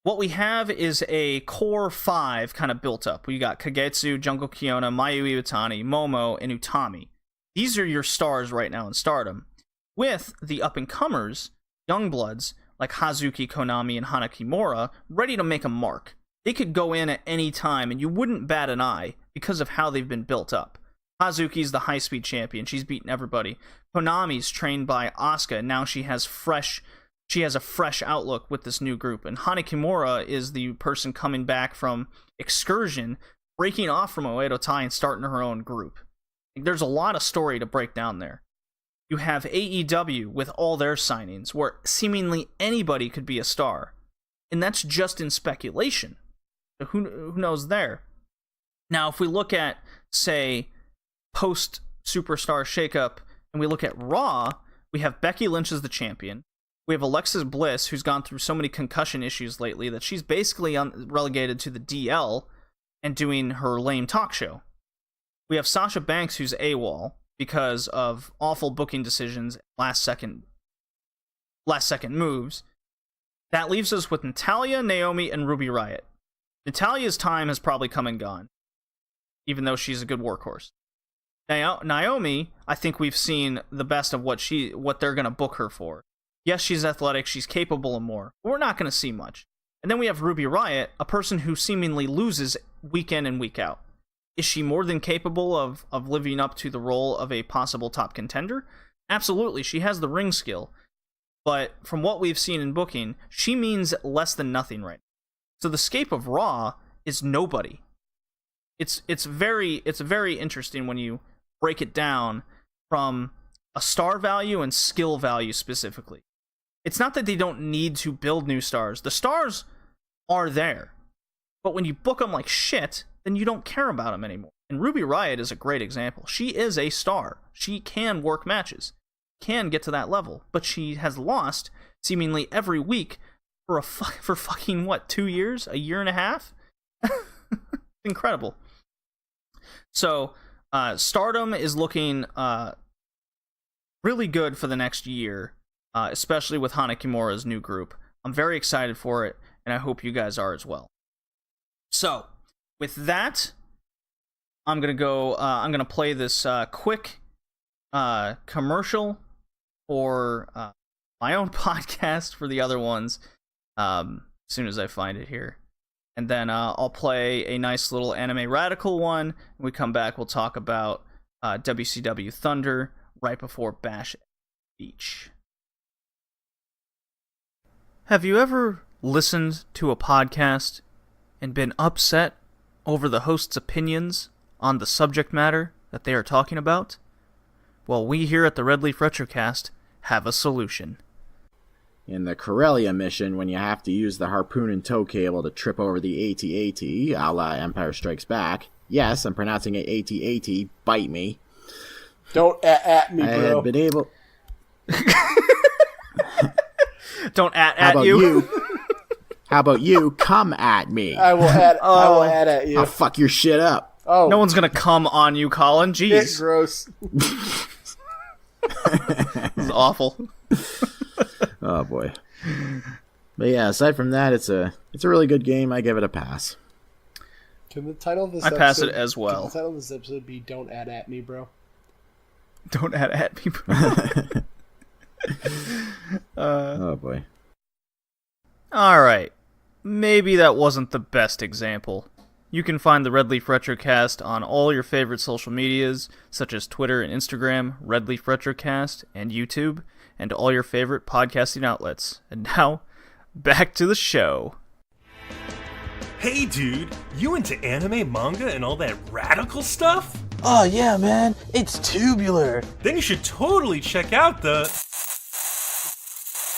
A: what we have is a core 5 kind of built up. We got Kagetsu, Jungle Kyona, Mayu Iwatani, Momo, and Utami. These are your stars right now in Stardom. With the up-and-comers, Youngbloods, like Hazuki, Konami, and Hana Kimura, ready to make a mark. They could go in at any time, and you wouldn't bat an eye because of how they've been built up. Hazuki's the high-speed champion. She's beaten everybody. Konami's trained by Asuka, and now she has a fresh outlook with this new group. And Hana Kimura is the person coming back from Excursion, breaking off from Oedo Tai and starting her own group. There's a lot of story to break down there. You have AEW with all their signings, where seemingly anybody could be a star. And that's just in speculation. So who knows there? Now, if we look at, say, post-Superstar shakeup, and we look at Raw, we have Becky Lynch as the champion. We have Alexis Bliss, who's gone through so many concussion issues lately that she's basically relegated to the DL and doing her lame talk show. We have Sasha Banks, who's AWOL because of awful booking decisions, last second moves. That leaves us with Natalya, Naomi, and Ruby Riott. Natalya's time has probably come and gone, even though she's a good workhorse. Naomi, I think we've seen the best of what they're going to book her for. Yes, she's athletic, she's capable and more, but we're not going to see much. And then we have Ruby Riott, a person who seemingly loses week in and week out. Is she more than capable of living up to the role of a possible top contender? Absolutely, she has the ring skill. But from what we've seen in booking, she means less than nothing right now. So the scape of Raw is nobody. It's very interesting when you break it down from a star value and skill value specifically. It's not that they don't need to build new stars. The stars are there. But when you book them like shit, then you don't care about them anymore. And Ruby Riott is a great example. She is a star. She can work matches, can get to that level, but she has lost seemingly every week for fucking what, 2 years, a year and a half? Incredible. So Stardom is looking really good for the next year, especially with Hana Kimura's new group. I'm very excited for it, and I hope you guys are as well. So with that, I'm gonna play this quick commercial for my own podcast for the other ones as soon as I find it here. And then I'll play a nice little anime radical one. When we come back, we'll talk about WCW Thunder right before Bash at the Beach. Have you ever listened to a podcast and been upset over the host's opinions on the subject matter that they are talking about? Well, we here at the Red Leaf Retrocast have a solution.
C: In the Corellia mission, when you have to use the harpoon and tow cable to trip over the AT-AT, a la Empire Strikes Back. Yes, I'm pronouncing it AT-AT, bite me.
D: Don't at me, bro.
C: I have been able...
A: Don't at you.
C: How about you come at me?
D: I will add at you.
C: I'll fuck your shit up.
D: Oh,
A: no one's gonna come on you, Colin. Jeez.
D: it's gross.
A: This is awful.
C: Oh boy. But yeah, aside from that, it's a really good game. I give it a pass.
D: Can the title of this
A: I pass it as well.
D: Can the title of this episode be "Don't Add at Me, Bro"?
A: Don't at me, bro.
C: Oh boy.
A: Alright. Maybe that wasn't the best example. You can find the Red Leaf Retrocast on all your favorite social medias, such as Twitter and Instagram, Red Leaf Retrocast, and YouTube, and all your favorite podcasting outlets. And now, back to the show.
E: Hey dude, you into anime, manga, and all that radical stuff?
F: Oh yeah, man, it's tubular.
E: Then you should totally check out the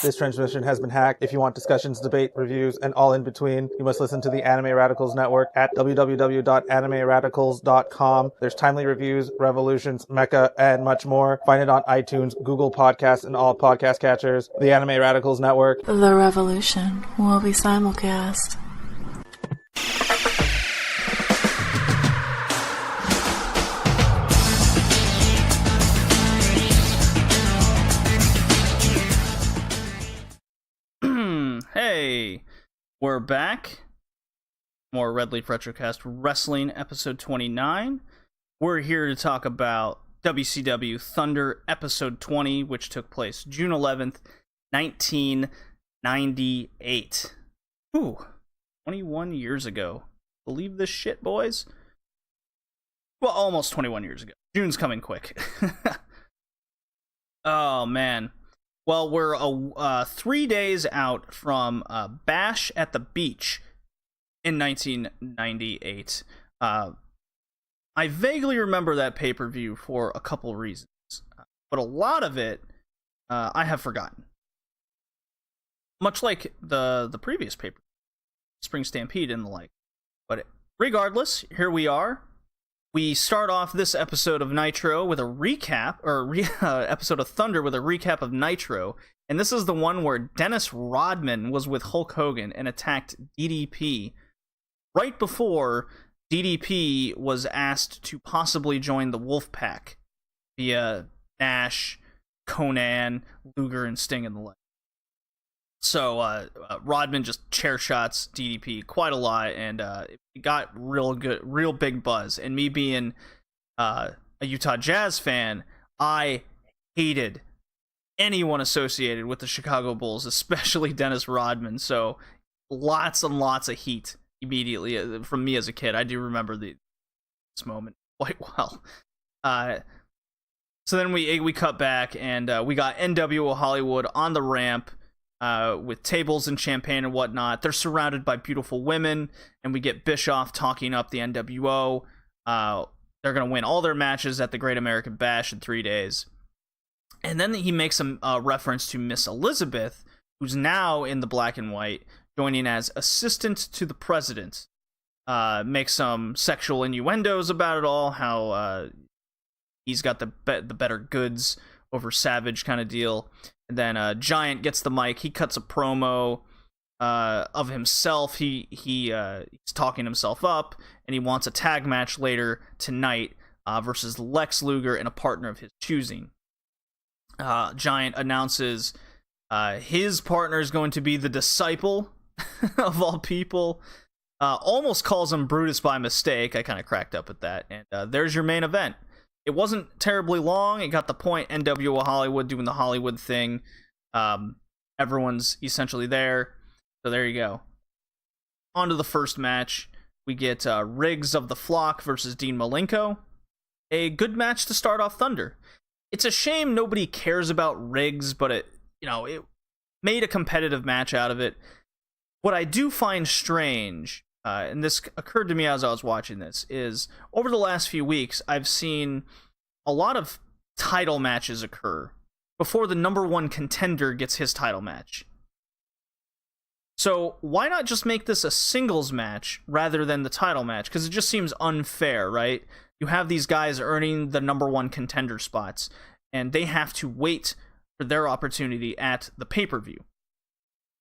F: This transmission has been hacked. If you want discussions, debate, reviews, and all in between, you must listen to the Anime Radicals Network at www.animeradicals.com. There's timely reviews, revolutions, mecha, and much more. Find it on iTunes, Google Podcasts, and all podcast catchers. The Anime Radicals Network.
G: The revolution will be simulcast.
A: Hey, we're back. More Red Leaf Retrocast Wrestling, episode 29. We're here to talk about WCW Thunder episode 20, which took place June 11th, 1998. Ooh, 21 years ago. Believe this shit, boys? Well, almost 21 years ago. June's coming quick. Oh, man. Well, we're 3 days out from Bash at the Beach in 1998. I vaguely remember that pay-per-view for a couple reasons, but a lot of it I have forgotten. Much like the previous pay-per-view, Spring Stampede and the like. But regardless, here we are. We start off this episode of Nitro with a recap, or episode of Thunder with a recap of Nitro, and this is the one where Dennis Rodman was with Hulk Hogan and attacked DDP right before DDP was asked to possibly join the Wolfpack via Nash, Conan, Luger, and Sting and the like. So Rodman just chair shots DDP quite a lot, and it got real big buzz. And me being a Utah Jazz fan, I hated anyone associated with the Chicago Bulls, especially Dennis Rodman. So lots and lots of heat immediately from me as a kid. I do remember this moment quite well. So then we cut back, and we got NWO Hollywood on the ramp. With tables and champagne and whatnot. They're surrounded by beautiful women, and we get Bischoff talking up the NWO. They're going to win all their matches at the Great American Bash in 3 days. And then he makes a reference to Miss Elizabeth, who's now in the black and white, joining as assistant to the president. Makes some sexual innuendos about it all, how he's got the better goods over Savage kind of deal. And then Giant gets the mic. He cuts a promo of himself. He's talking himself up, and he wants a tag match later tonight versus Lex Luger and a partner of his choosing. Giant announces his partner is going to be the Disciple, of all people. Almost calls him Brutus by mistake. I kind of cracked up at that. And there's your main event. It wasn't terribly long. It got the point. NWO Hollywood doing the Hollywood thing. Everyone's essentially there. So there you go. On to the first match. We get Riggs of the Flock versus Dean Malenko. A good match to start off Thunder. It's a shame nobody cares about Riggs, but it made a competitive match out of it. What I do find strange, and this occurred to me as I was watching this, is over the last few weeks, I've seen a lot of title matches occur before the number one contender gets his title match. So why not just make this a singles match rather than the title match? Because it just seems unfair, right? You have these guys earning the number one contender spots, and they have to wait for their opportunity at the pay-per-view.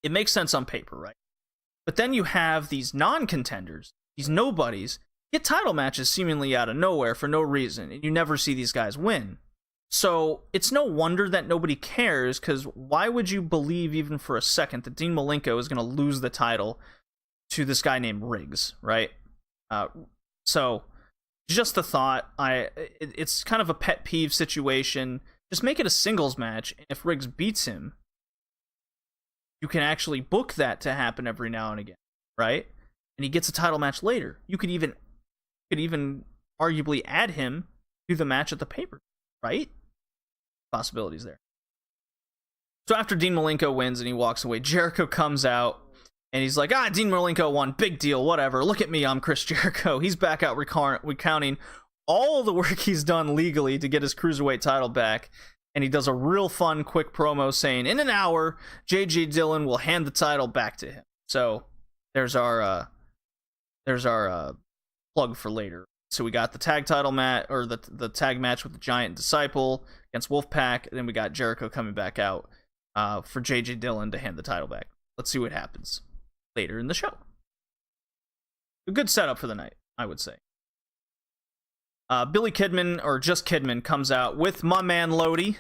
A: It makes sense on paper, right? But then you have these non-contenders, these nobodies, get title matches seemingly out of nowhere for no reason, and you never see these guys win. So it's no wonder that nobody cares, because why would you believe even for a second that Dean Malenko is going to lose the title to this guy named Riggs, right? So just a thought. It's kind of a pet peeve situation. Just make it a singles match, and if Riggs beats him, you can actually book that to happen every now and again, right? And he gets a title match later. You could even arguably add him to the match at the paper, right? Possibilities there. So after Dean Malenko wins and he walks away, Jericho comes out and he's like, Dean Malenko won, big deal, whatever. Look at me, I'm Chris Jericho. He's back out recounting all the work he's done legally to get his cruiserweight title back. and he does a real fun, quick promo saying, in an hour, J.J. Dillon will hand the title back to him. So there's our plug for later. So we got the tag title match, or the tag match with the Giant Disciple against Wolfpack, and then we got Jericho coming back out for J.J. Dillon to hand the title back. Let's see what happens later in the show. A good setup for the night, I would say. Billy Kidman, or just Kidman, comes out with my man Lodi.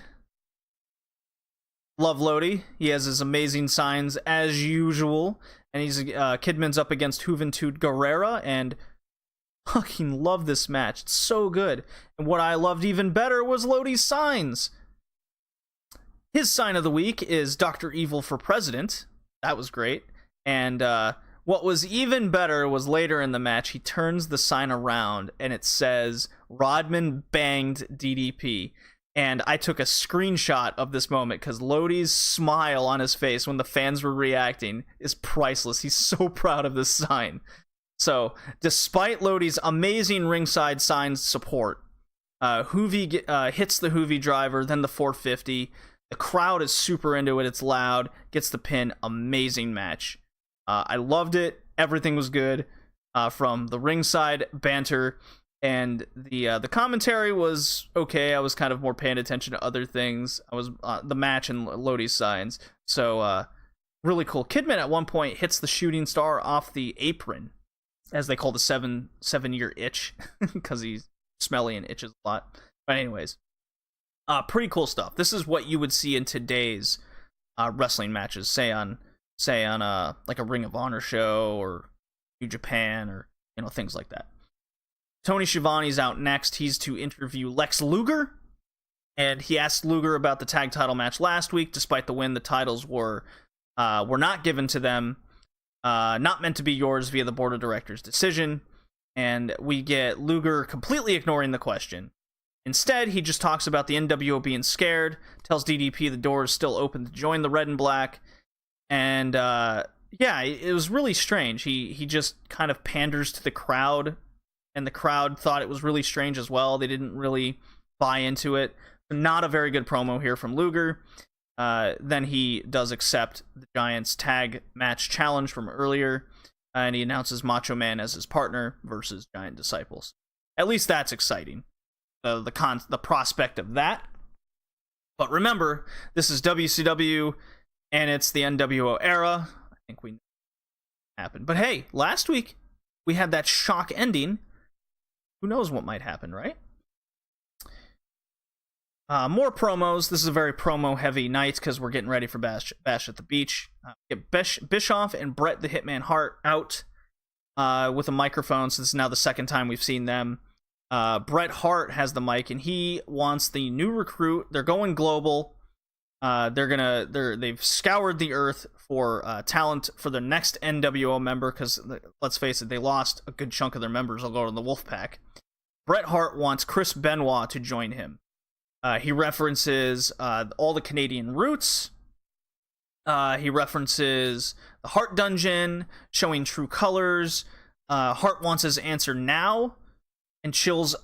A: Love Lodi. He has his amazing signs as usual, and he's Kidman's up against Juventud Guerrera, and fucking love this match. It's so good. And what I loved even better was Lodi's signs. His sign of the week is Dr. Evil for President. That was great. And what was even better was later in the match, he turns the sign around and it says, Rodman banged DDP. And I took a screenshot of this moment because Lodi's smile on his face when the fans were reacting is priceless. He's so proud of this sign. So, despite Lodi's amazing ringside sign support, Hoovy hits the Hoovy driver, then the 450. The crowd is super into it. It's loud. Gets the pin. Amazing match. I loved it. Everything was good. From the ringside banter, and the commentary was okay. I was kind of more paying attention to other things. I was the match and Lodi's signs. So really cool. Kidman at one point hits the shooting star off the apron, as they call the 7-year itch, because he's smelly and itches a lot. But anyways, pretty cool stuff. This is what you would see in today's wrestling matches, say on like a Ring of Honor show or New Japan, or things like that. Tony Schiavone's out next. He's to interview Lex Luger, and he asked Luger about the tag title match last week. Despite the win, the titles were not given to them. Not meant to be yours via the board of directors decision. And we get Luger completely ignoring the question. Instead, he just talks about the NWO being scared, tells DDP the door is still open to join the Red and Black. And yeah, it was really strange. He just kind of panders to the crowd, and the crowd thought it was really strange as well. They didn't really buy into it. Not a very good promo here from Luger. Then he does accept the Giants tag match challenge from earlier, and he announces Macho Man as his partner versus Giant Disciples. At least that's exciting. The prospect of that. But remember, this is WCW, and it's the NWO era. I think we know what happened. But hey, last week we had that shock ending. Who knows what might happen, right? More promos. This is a very promo-heavy night because we're getting ready for Bash at the Beach. Get Bischoff and Bret the Hitman Hart out with a microphone. So this is now the second time we've seen them. Bret Hart has the mic, and he wants the new recruit. They're going global. They've scoured the earth for talent for the next NWO member because, let's face it, they lost a good chunk of their members. They'll go to the Wolfpack. Bret Hart wants Chris Benoit to join him. He references all the Canadian roots. He references the Hart Dungeon, showing true colors. Hart wants his answer now, and chills.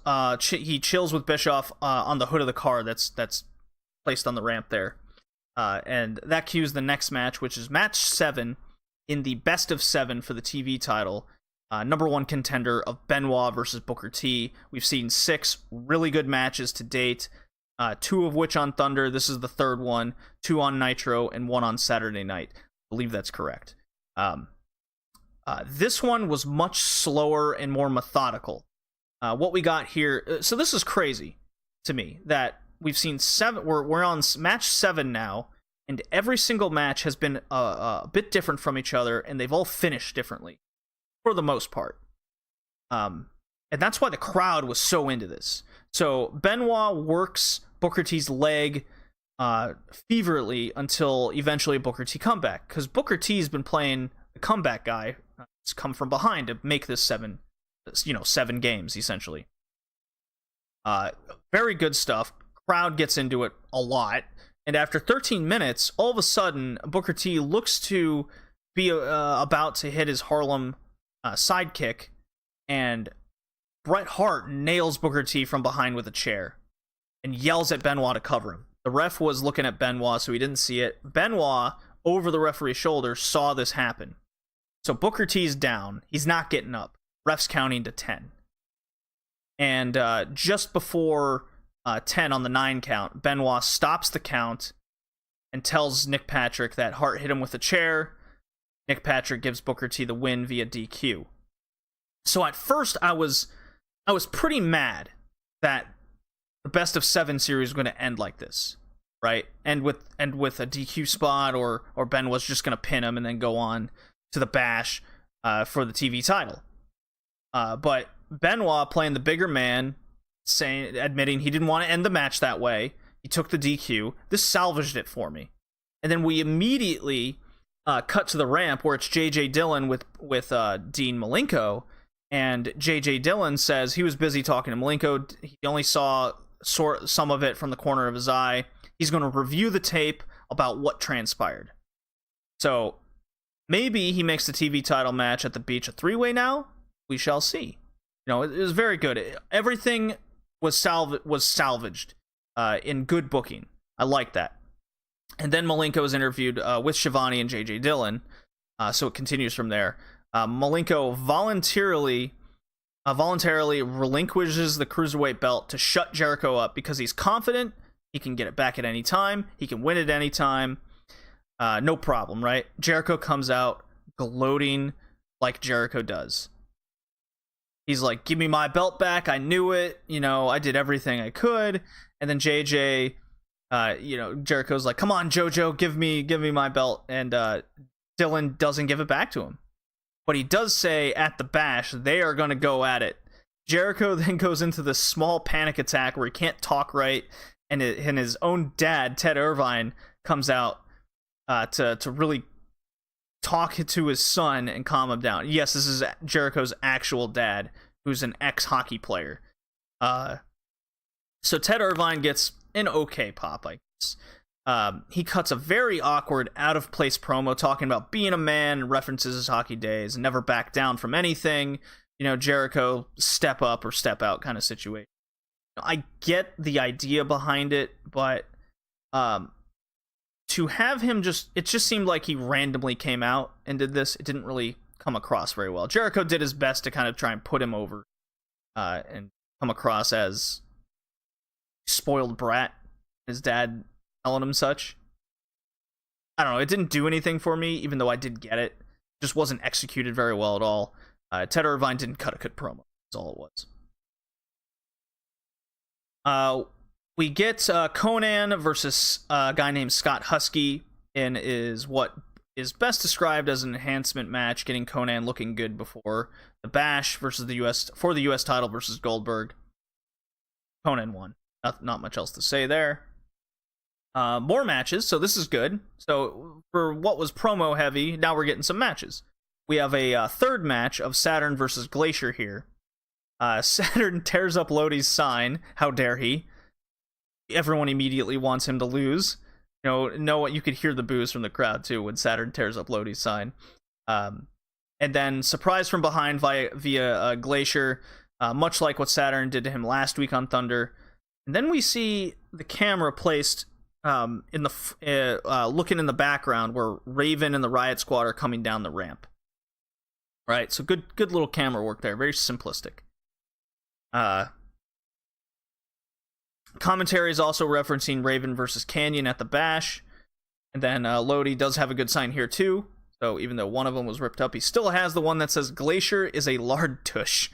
A: He chills with Bischoff on the hood of the car that's placed on the ramp there. And that cues the next match, which is match 7 in the best of 7 for the TV title. Number 1 contender of Benoit versus Booker T. We've seen 6 really good matches to date. 2 of which on Thunder. This is the 3rd one. 2 on Nitro and 1 on Saturday night. I believe that's correct. This one was much slower and more methodical. What we got here. So this is crazy to me that we've seen 7. We're on match 7 now, and every single match has been a bit different from each other, and they've all finished differently for the most part. And that's why the crowd was so into this. So Benoit works Booker T's leg feverly until eventually Booker T comeback, because Booker T's been playing the comeback guy. It's come from behind to make this 7 games essentially. Very good stuff. Crowd gets into it a lot, and after 13 minutes, all of a sudden Booker T looks to be about to hit his Harlem sidekick, and Bret Hart nails Booker T from behind with a chair and yells at Benoit to cover him. The ref was looking at Benoit, so he didn't see it. Benoit, over the referee's shoulder, saw this happen. So Booker T's down. He's not getting up. Ref's counting to 10. And just before 10 on the 9 count, Benoit stops the count and tells Nick Patrick that Hart hit him with a chair. Nick Patrick gives Booker T the win via DQ. So at first I was pretty mad that the best of 7 series was going to end like this, right? And with a DQ spot, or Ben was just going to pin him and then go on to the bash for the TV title. But Benoit, playing the bigger man, admitting he didn't want to end the match that way, he took the DQ. This salvaged it for me. And then we immediately cut to the ramp where it's J.J. Dillon with Dean Malenko. And J.J. Dillon says he was busy talking to Malenko. He only saw some of it from the corner of his eye. He's going to review the tape about what transpired. So maybe he makes the TV title match at the beach a 3-way now. We shall see. You know, it was very good. Everything was salvaged in good booking. I like that. And then Malenko was interviewed with Shivani and J.J. Dillon, so it continues from there. Malenko voluntarily relinquishes the Cruiserweight belt to shut Jericho up because he's confident he can get it back at any time. He can win at any time. No problem, right? Jericho comes out gloating like Jericho does. He's like, give me my belt back. I knew it. You know, I did everything I could. And then JJ, Jericho's like, come on, JoJo, give me my belt. And Dillon doesn't give it back to him. But he does say at the bash, they are going to go at it. Jericho then goes into this small panic attack where he can't talk right. And his own dad, Ted Irvine, comes out to really talk to his son and calm him down. Yes, this is Jericho's actual dad, who's an ex-hockey player. So Ted Irvine gets an okay pop, I guess. He cuts a very awkward, out-of-place promo talking about being a man and references his hockey days and never back down from anything. You know, Jericho step up or step out kind of situation. I get the idea behind it, but to have him it just seemed like he randomly came out and did this. It didn't really come across very well. Jericho did his best to kind of try and put him over and come across as spoiled brat. His dad telling him such. I don't know. It didn't do anything for me, even though I did get it. It just wasn't executed very well at all. Ted Irvine didn't cut a good promo. That's all it was. We get Conan versus a guy named Scott Husky in what is best described as an enhancement match, getting Conan looking good before the Bash versus the US title versus Goldberg. Conan won. Not much else to say there. More matches, so this is good. So for what was promo heavy, now we're getting some matches. We have a third match of Saturn versus Glacier here. Saturn tears up Lodi's sign. How dare he? Everyone immediately wants him to lose. You could hear the boos from the crowd too when Saturn tears up Lodi's sign. And then surprise from behind via Glacier, much like what Saturn did to him last week on Thunder. And then we see the camera placed looking in the background where Raven and the Riot Squad are coming down the ramp. Right, so good little camera work there. Very simplistic. Commentary is also referencing Raven versus Canyon at the Bash. And then Lodi does have a good sign here too. So even though one of them was ripped up, he still has the one that says Glacier is a lard tush.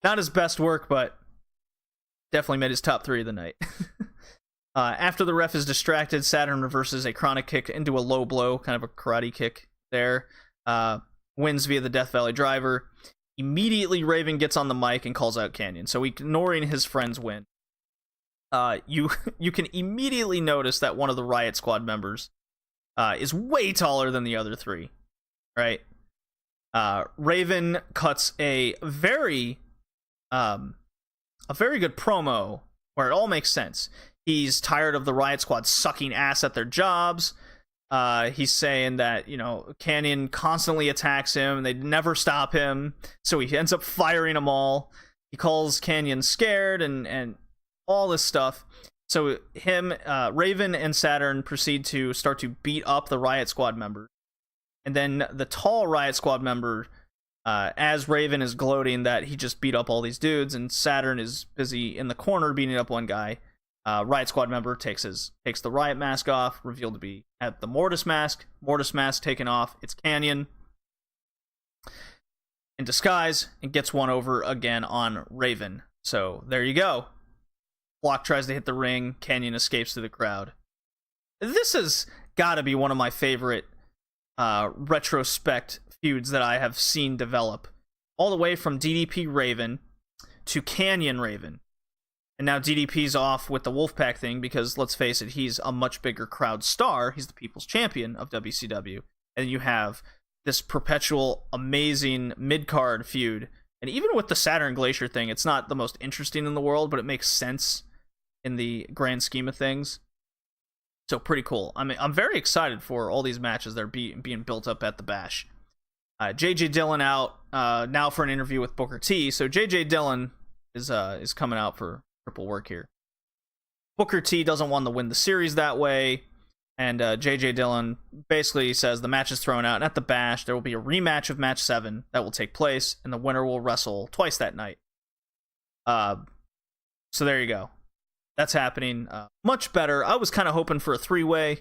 A: Not his best work, but definitely made his top 3 of the night. After the ref is distracted, Saturn reverses a chronic kick into a low blow, kind of a karate kick there. Wins via the Death Valley driver. Immediately, Raven gets on the mic and calls out Canyon. So ignoring his friend's win. You can immediately notice that one of the Riot Squad members is way taller than the other 3. Right? Raven cuts a very good promo where it all makes sense. He's tired of the Riot Squad sucking ass at their jobs. He's saying that, Canyon constantly attacks him. They never stop him. So he ends up firing them all. He calls Canyon scared and all this stuff. So him, Raven and Saturn proceed to start to beat up the Riot Squad members. And then the tall Riot Squad member, as Raven is gloating that he just beat up all these dudes, and Saturn is busy in the corner beating up one guy, Riot Squad member takes the Riot mask off, revealed to be at the Mortis mask. Mortis mask taken off. It's Canyon in disguise, and gets one over again on Raven. So there you go. Flock tries to hit the ring. Canyon escapes through the crowd. This has got to be one of my favorite retrospect feuds that I have seen develop, all the way from DDP Raven to Canyon Raven, and now DDP's off with the Wolfpack thing because, let's face it, he's a much bigger crowd star. He's the people's champion of WCW, and you have this perpetual amazing mid-card feud. And even with the Saturn Glacier thing, it's not the most interesting in the world, but it makes sense in the grand scheme of things. So pretty cool. I mean, I'm very excited for all these matches that are being built up at the Bash. JJ Dillon out now for an interview with Booker T. So JJ Dillon is coming out for triple work here. Booker T doesn't want to win the series that way, and JJ Dillon basically says the match is thrown out, and at the Bash there will be a rematch of match 7 that will take place, and the winner will wrestle twice that night. So there you go. That's happening. Much better. I was kind of hoping for a 3-way,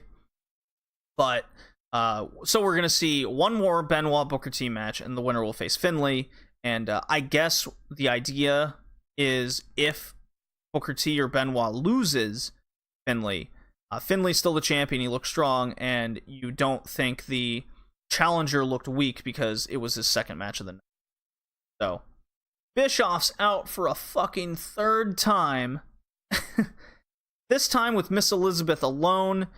A: but so we're gonna see one more Benoit Booker T match, and the winner will face Finlay. And I guess the idea is if Booker T or Benoit loses Finlay, Finlay's still the champion. He looks strong, and you don't think the challenger looked weak because it was his second match of the night. So Bischoff's out for a fucking third time. This time with Miss Elizabeth alone,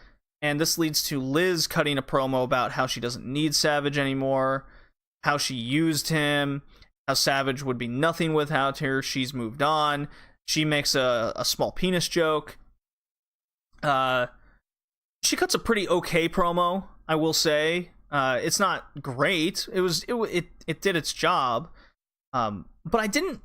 A: and this leads to Liz cutting a promo about how she doesn't need Savage anymore, how she used him, how Savage would be nothing without her. She's moved on. She makes a small penis joke. She cuts a pretty okay promo, I will say. It's not great. It did its job. But I didn't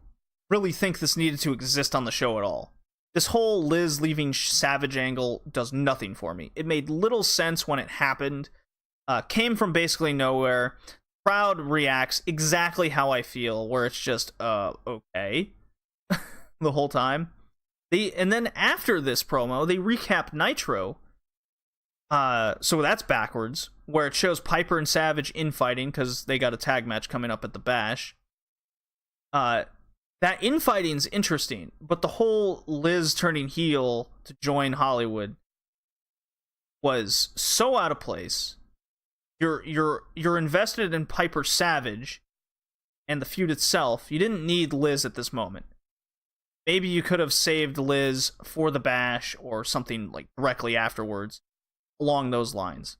A: really think this needed to exist on the show at all. This whole Liz leaving Savage angle does nothing for me. It made little sense when it happened. Came from basically nowhere. Crowd reacts exactly how I feel, where it's just, okay. The whole time. And then after this promo, they recap Nitro. So that's backwards, where it shows Piper and Savage infighting because they got a tag match coming up at the Bash. That infighting's interesting, but the whole Liz turning heel to join Hollywood was so out of place. You're invested in Piper Savage and the feud itself. You didn't need Liz at this moment. Maybe you could have saved Liz for the Bash or something like directly afterwards along those lines.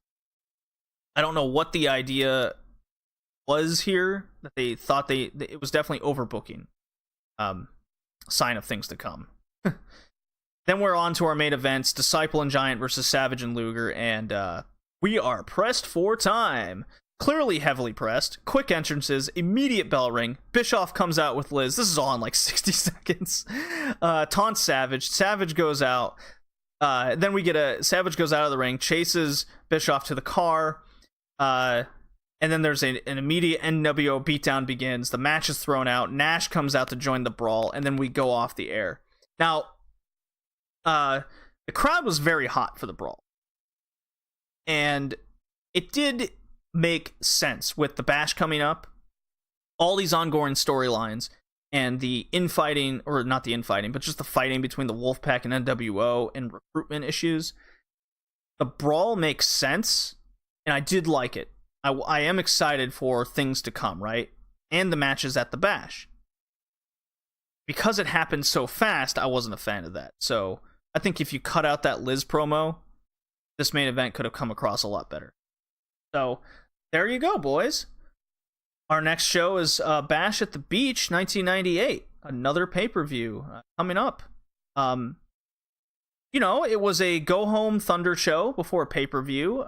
A: I don't know what the idea was here, that they thought it was definitely overbooking. Sign of things to come. Then we're on to our main events, Disciple and Giant versus Savage and Luger, and we are pressed for time. Clearly heavily pressed. Quick entrances, immediate bell ring. Bischoff comes out with Liz. This is all in like 60 seconds. Taunts Savage. Savage goes out. Then we get Savage goes out of the ring, chases Bischoff to the car. And then there's an immediate NWO beatdown begins. The match is thrown out. Nash comes out to join the brawl, and then we go off the air. Now, the crowd was very hot for the brawl. And it did make sense with the Bash coming up, all these ongoing storylines, and the infighting, or not the infighting, but just the fighting between the Wolfpack and NWO and recruitment issues. The brawl makes sense, and I did like it. I am excited for things to come, right? And the matches at the Bash. Because it happened so fast, I wasn't a fan of that. So I think if you cut out that Liz promo, this main event could have come across a lot better. So there you go, boys. Our next show is Bash at the Beach 1998. Another pay-per-view coming up. You know, it was a go-home Thunder show before a pay-per-view.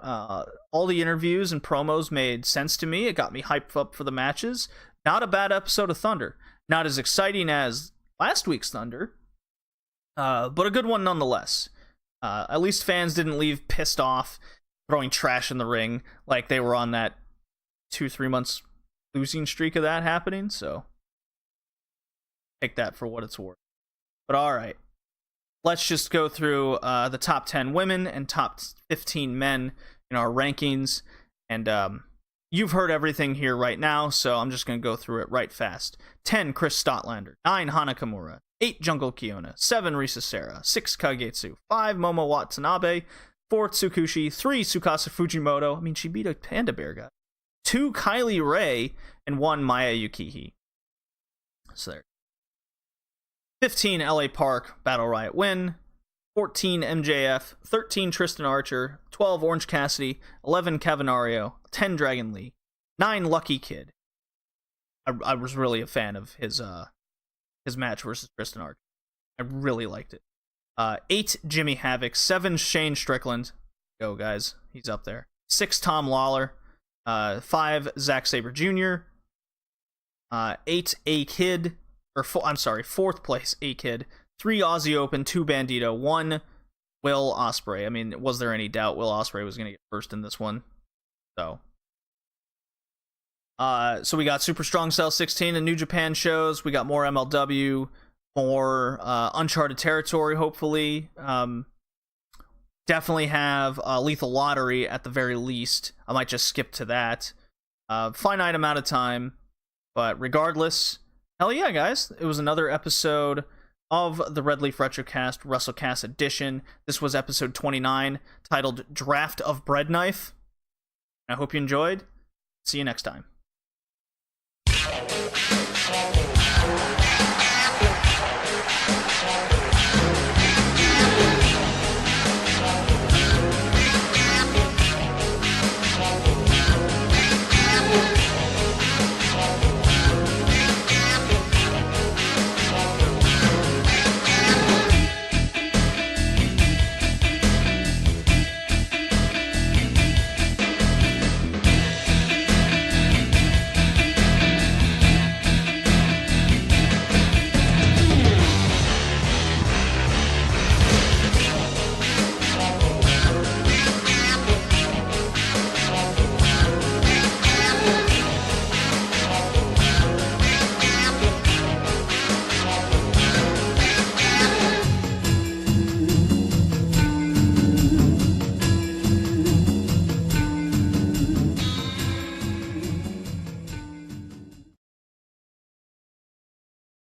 A: All the interviews and promos made sense to me. It got me hyped up for the matches. Not a bad episode of Thunder. Not as exciting as last week's Thunder, But a good one nonetheless. At least fans didn't leave pissed off, throwing trash in the ring like they were on that 2-3 months losing streak of that happening. So take that for what it's worth. But all right, let's just go through the top 10 women and top 15 men in our rankings. And you've heard everything here right now, so I'm just going to go through it right fast. 10, Chris Statlander. 9, Hana Kimura. 8, Jungle Kiona. 7, Risa Sera. 6, Kagetsu. 5, Momo Watanabe. 4, Tsukushi. 3, Tsukasa Fujimoto. I mean, she beat a Panda Bear guy. 2, Kylie Ray. And 1, Maya Yukihi. So there. 15, LA Park. Battle Riot win. 14, MJF. 13, Tristan Archer. 12, Orange Cassidy. 11, Cavanario. 10, Dragon Lee. 9, Lucky Kid. I was really a fan of his match versus Tristan Archer. I really liked it. 8, Jimmy Havoc. 7, Shane Strickland. Go, guys. He's up there. 6, Tom Lawler. 5, Zack Sabre Jr. 8, A-Kid. I'm sorry, 4th place, A-Kid. 3, Aussie Open. 2, Bandito. 1, Will Ospreay. I mean, was there any doubt Will Ospreay was going to get first in this one? So we got Super Strong Cell 16 and New Japan shows. We got more MLW, more Uncharted territory, hopefully. Definitely have Lethal Lottery at the very least. I might just skip to that. Finite amount of time. But regardless, hell yeah, guys. It was another episode of the Red Leaf Retrocast Wrestlecast edition. This was episode 29, titled Draft of Breadknife. I hope you enjoyed. See you next time.